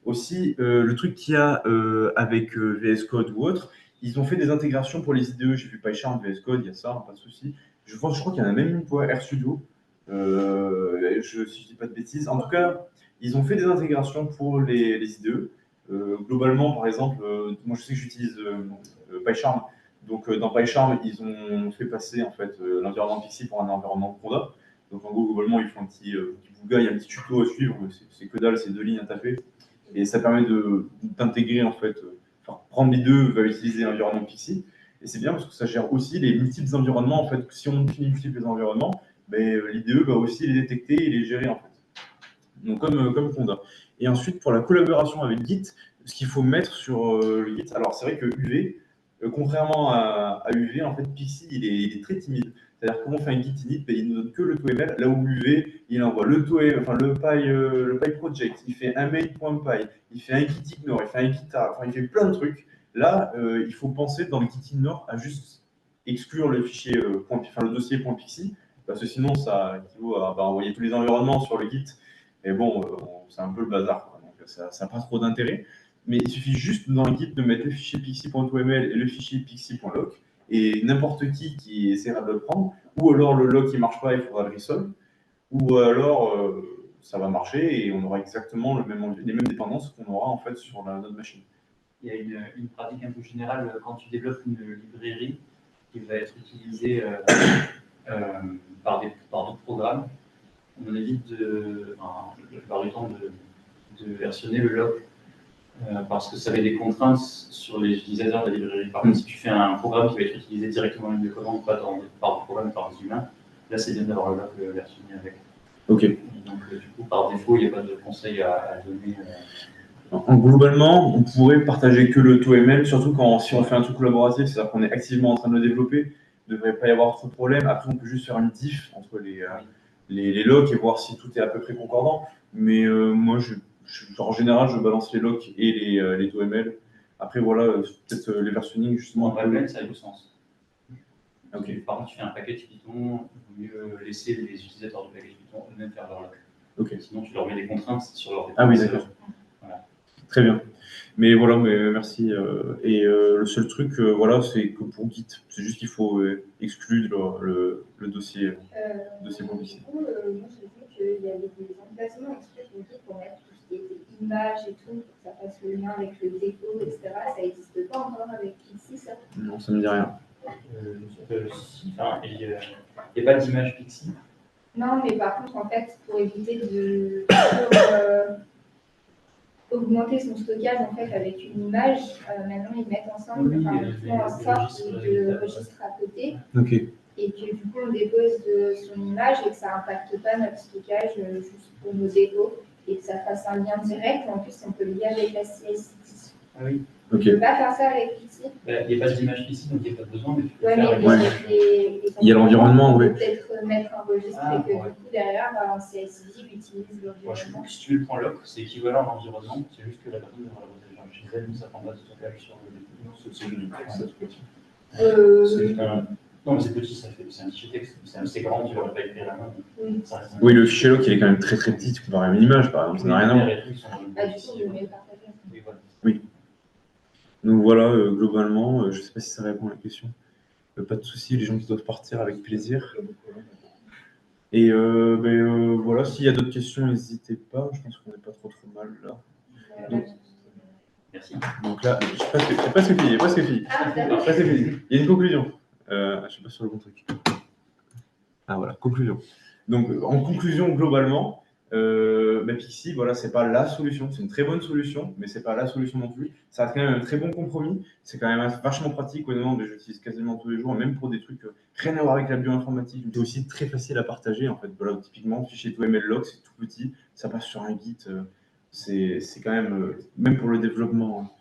Speaker 1: Aussi, le truc qu'il y a avec VS Code ou autre, ils ont fait des intégrations pour les IDE. J'ai vu PyCharm, VS Code, il y a ça, pas de souci. Je crois qu'il y en a même une pour RStudio, si je ne dis pas de bêtises. En tout cas, ils ont fait des intégrations pour les IDE. Globalement, par exemple, moi je sais que j'utilise PyCharm. Donc dans PyCharm, ils ont fait passer en fait l'environnement Pixie pour un environnement Conda. Donc en gros, globalement, ils font un petit bougaille, un petit tuto à suivre. C'est que dalle, c'est 2 lignes à taper. Et ça permet d'intégrer en fait, prendre les deux, va utiliser l'environnement Pixie. Et c'est bien parce que ça gère aussi les multiples environnements. En fait, si on définit multiples environnements, l'IDE va aussi les détecter et les gérer en fait. Donc comme Conda. Et ensuite, pour la collaboration avec Git, ce qu'il faut mettre sur le Git, alors c'est vrai que UV, contrairement à UV, en fait, Pixie, il est très timide. C'est-à-dire qu'on fait un git init, il ne donne que le TOML, là où UV, il envoie le TOML, enfin le Py project, il fait un main.py, il fait un git ignore, il fait un git tar, enfin il fait plein de trucs. Là, il faut penser dans le git ignore à juste exclure le fichier, le dossier .pixie, parce que sinon ça équivaut à envoyer tous les environnements sur le git. Et bon, c'est un peu le bazar, quoi. Donc ça n'a pas trop d'intérêt. Mais il suffit juste dans le git de mettre le fichier pixie.toml et le fichier pixie.log. Et n'importe qui essaiera de le prendre, ou alors le log qui ne marche pas, il faudra le resolve, ou alors ça va marcher et on aura exactement les mêmes dépendances qu'on aura en fait sur notre machine.
Speaker 3: Il y a une pratique un peu générale quand tu développes une librairie qui va être utilisée par d'autres programmes. On évite la plupart du temps de versionner le log parce que ça avait des contraintes sur les utilisateurs de la librairie. Par contre, si tu fais un programme qui va être utilisé directement en ligne de commande, pas par des programmes, par des humains, là c'est bien d'avoir le log versionné avec.
Speaker 1: Ok.
Speaker 3: Donc du coup, par défaut, il n'y a pas de conseil à donner.
Speaker 1: Globalement, on pourrait partager que le TOML, surtout si on fait un truc collaboratif, c'est-à-dire qu'on est activement en train de le développer, il ne devrait pas y avoir trop de problèmes. Après, on peut juste faire une diff entre les logs et voir si tout est à peu près concordant. Mais moi, en général, je balance les logs et les TOML. Après, voilà, peut-être les versionning, justement.
Speaker 3: En vrai, ça a du sens.
Speaker 1: Okay.
Speaker 3: Par contre, tu fais un package Python, il vaut mieux laisser les utilisateurs du package Python eux-mêmes faire leur log.
Speaker 1: Okay.
Speaker 3: Sinon, tu leur mets des contraintes sur leur
Speaker 1: Ah oui, d'accord. Voilà. Très bien. Mais voilà, merci. Et le seul truc, c'est que pour Git, c'est juste qu'il faut exclure le dossier
Speaker 2: Du coup, moi, j'ai vu qu'il y avait des emplacements exprès pour Git pour mettre tout ce qui était image et tout, pour que ça fasse le lien avec le déco, etc. Ça n'existe pas encore avec Pixie, ça.
Speaker 1: Non, ça me dit rien.
Speaker 3: Si, enfin, il n'y a pas d'image Pixie.
Speaker 2: Non, mais par contre, en fait, pour éviter de augmenter son stockage en fait avec une image, maintenant ils mettent ensemble,
Speaker 3: Oui,
Speaker 2: enfin, ils font en sorte de registre à côté.
Speaker 1: Ok.
Speaker 2: Et que du coup on dépose son image et que ça n'impacte pas notre stockage juste pour nos dépôts et que ça fasse un lien direct. En plus, on peut le lier avec la CSD.
Speaker 3: Ah oui.
Speaker 2: On ne peut pas faire ça avec Pixie.
Speaker 3: Il n'y a pas d'image Pixie, donc il n'y a pas besoin. Mais
Speaker 1: il y a l'environnement,
Speaker 2: on
Speaker 1: oui.
Speaker 2: peut peut-être mettre un registre et que du coup derrière, en CSD, il utilise
Speaker 3: Moi, je
Speaker 2: l'environnement.
Speaker 3: trouve que si tu le prends loc, c'est équivalent à l'environnement. C'est juste que la personne devra le protéger chez elle, mais ça prend pas de stockage sur le dépôt.
Speaker 5: Non, c'est juste du texte, c'est petit.
Speaker 3: C'est juste un. Non, mais c'est petit, c'est un fichier texte. C'est grand, tu ne l'aurais pas écrit à la main.
Speaker 2: Oui.
Speaker 1: Oui, le fichier loc, il est quand même très très petit comparé à une image, par exemple. Ça n'a rien à voir.
Speaker 2: Bah, du coup, je vais le partager.
Speaker 1: Oui. Donc voilà, globalement, je ne sais pas si ça répond à la question. Pas de souci, les gens qui doivent partir avec plaisir. Et voilà, s'il y a d'autres questions, n'hésitez pas. Je pense qu'on n'est pas trop mal là. Donc,
Speaker 3: merci.
Speaker 1: Donc là, j'ai presque fini. Il y a une conclusion. Je ne sais pas sur le bon truc. Ah voilà, conclusion. Donc en conclusion, globalement, Pixie, voilà, c'est pas la solution. C'est une très bonne solution, mais c'est pas la solution non plus. Ça reste quand même un très bon compromis. C'est quand même vachement pratique, honnêtement, mais j'utilise quasiment tous les jours, même pour des trucs rien à voir avec la bioinformatique. C'est aussi très facile à partager, en fait. Voilà, typiquement, fichier .ml-log, c'est tout petit, ça passe sur un Git. C'est quand même, même pour le développement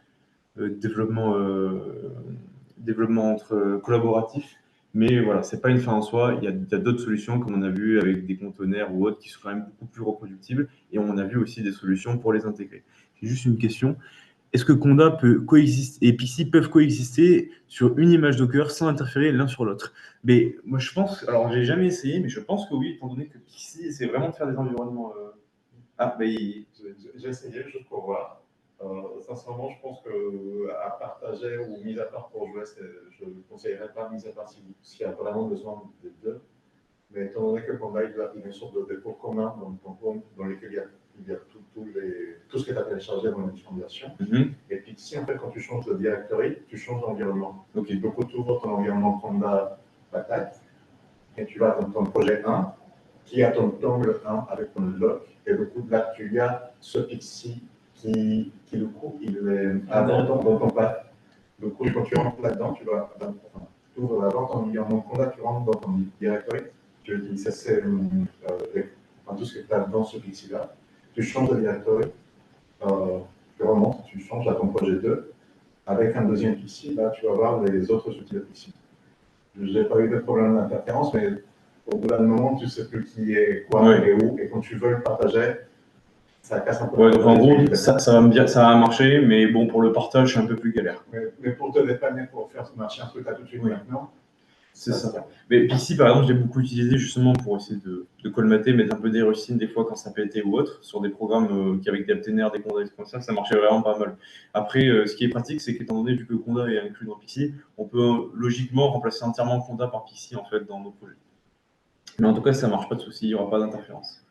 Speaker 1: entre collaboratif. Mais voilà, c'est pas une fin en soi. Il y a d'autres solutions, comme on a vu avec des conteneurs ou autres, qui sont quand même beaucoup plus reproductibles. Et on a vu aussi des solutions pour les intégrer. J'ai juste une question. Est-ce que Conda peut coexister et Pixie peuvent coexister sur une image Docker sans interférer l'un sur l'autre? Mais moi, je pense, alors j'ai jamais essayé, mais je pense que oui, étant donné que Pixie, c'est vraiment de faire des environnements.
Speaker 5: J'ai essayé juste pour voir. Sincèrement, je pense qu'à partager ou mis à part pour jouer, je ne conseillerais pas mis à part s'il y a vraiment besoin des deux. Mais étant donné que Conda, il y a une sorte de dépôt commun dans le tampon dans lequel il y a tout ce que tu as téléchargé dans l'édition version. Et puis ici, en fait, quand tu changes de directory, tu changes d'environnement. Donc, il faut que tu ouvres ton environnement Conda bataille et tu vas dans ton projet 1 qui a ton angle 1 avec ton log. Et du coup, là, tu as ce Pixie qui du coup, il est avant dans ton path. Du coup, quand tu rentres là-dedans, tu ouvres d'abord ton environnement Conda, tu rentres dans ton directory. Tu dis, ça c'est tout ce que tu as dans ce Pixie-là. Tu changes de directory, tu remontes, tu changes à ton projet 2. Avec un deuxième Pixie, là, tu vas voir les autres outils de Pixie. Je n'ai pas eu de problème d'interférence, mais au bout d'un moment, tu ne sais plus qui est quoi et où. Et quand tu veux le partager, ça casse un peu.
Speaker 1: Ouais, donc en gros, ça va marcher, mais bon, pour le partage, c'est un peu plus galère.
Speaker 5: Mais pour te dépanner, pour faire marcher un truc là tout de suite maintenant,
Speaker 1: c'est ça. Mais Pixie, par exemple, j'ai beaucoup utilisé justement pour essayer de colmater, mettre un peu des rustines des fois quand ça pétait ou autre, sur des programmes qui avec des Aptener, des Conda, comme ça marchait vraiment pas mal. Après, ce qui est pratique, c'est qu'étant donné, vu que Conda est inclus dans Pixie, on peut logiquement remplacer entièrement Conda par Pixie en fait dans nos projets. Mais en tout cas, ça marche pas de souci, il n'y aura pas d'interférence.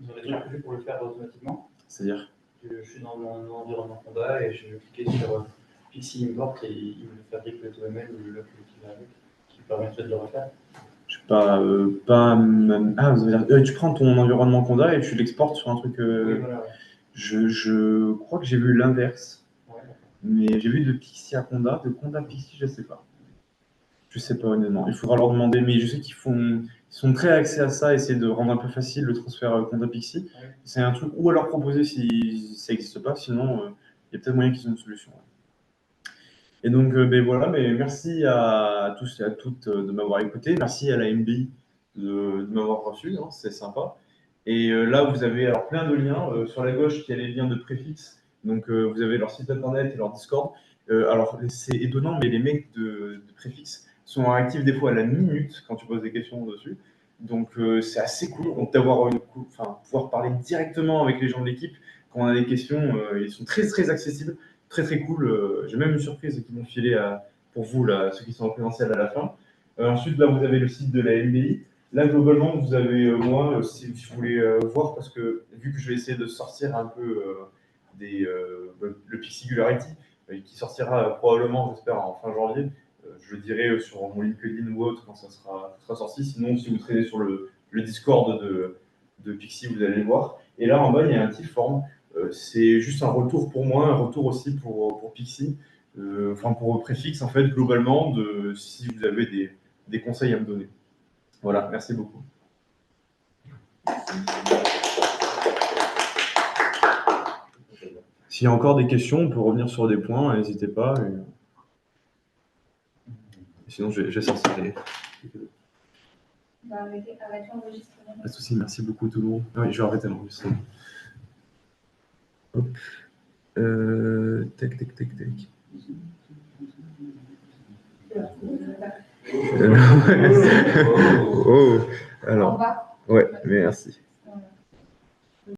Speaker 3: Vous aurez déjà prévu pour le faire automatiquement?
Speaker 1: C'est-à-dire?
Speaker 3: Je suis dans mon environnement Conda et je vais cliquer sur Pixie Import et il me fabrique le .ml ou le log qui va avec, qui permettrait de le refaire.
Speaker 1: Je sais pas, vous allez dire, tu prends ton environnement Conda et tu l'exportes sur un truc.
Speaker 3: Oui, voilà, ouais.
Speaker 1: Je crois que j'ai vu l'inverse.
Speaker 3: Ouais.
Speaker 1: Mais j'ai vu de Pixie à Conda, de Conda à Pixie, je sais pas. Je sais pas honnêtement. Il faudra leur demander, mais je sais qu'ils sont très axés à ça, essayer de rendre un peu facile le transfert Conda Pixie. Ouais. C'est un truc ou à leur proposer si ça n'existe pas, sinon il y a peut-être moyen qu'ils aient une solution. Ouais. Et donc voilà, mais merci à tous et à toutes de m'avoir écouté. Merci à la MBI de m'avoir reçu, hein, c'est sympa. Et là, vous avez alors plein de liens. Sur la gauche, il y a les liens de préfixe. Donc vous avez leur site internet et leur Discord. Alors c'est étonnant, mais les mecs de préfixe sont actifs des fois à la minute quand tu poses des questions dessus. Donc c'est assez cool pouvoir parler directement avec les gens de l'équipe quand on a des questions. Ils sont très très accessibles, très très cool. J'ai même une surprise qu'ils m'ont filé pour vous, là, ceux qui sont en présentiel à la fin. Ensuite, là, vous avez le site de la MBI. Là, globalement, vous avez moi, si vous voulez voir, parce que vu que je vais essayer de sortir un peu le Pixigularity, qui sortira probablement, j'espère, en fin janvier, je le dirai sur mon LinkedIn ou autre quand ça sera sorti. Sinon, si vous traînez sur le Discord de Pixie, vous allez le voir. Et là, en bas, il y a un petit form. C'est juste un retour pour moi, un retour aussi pour Pixie, enfin pour Préfixe, en fait, globalement, si vous avez des conseils à me donner. Voilà, merci beaucoup. S'il y a encore des questions, on peut revenir sur des points, n'hésitez pas. Sinon, je sortirai.
Speaker 2: Arrêtez l'enregistrement.
Speaker 1: Pas de souci, merci beaucoup tout le monde. Oui, je vais arrêter l'enregistrement. Hop. Tac. Oh, alors, ouais, merci.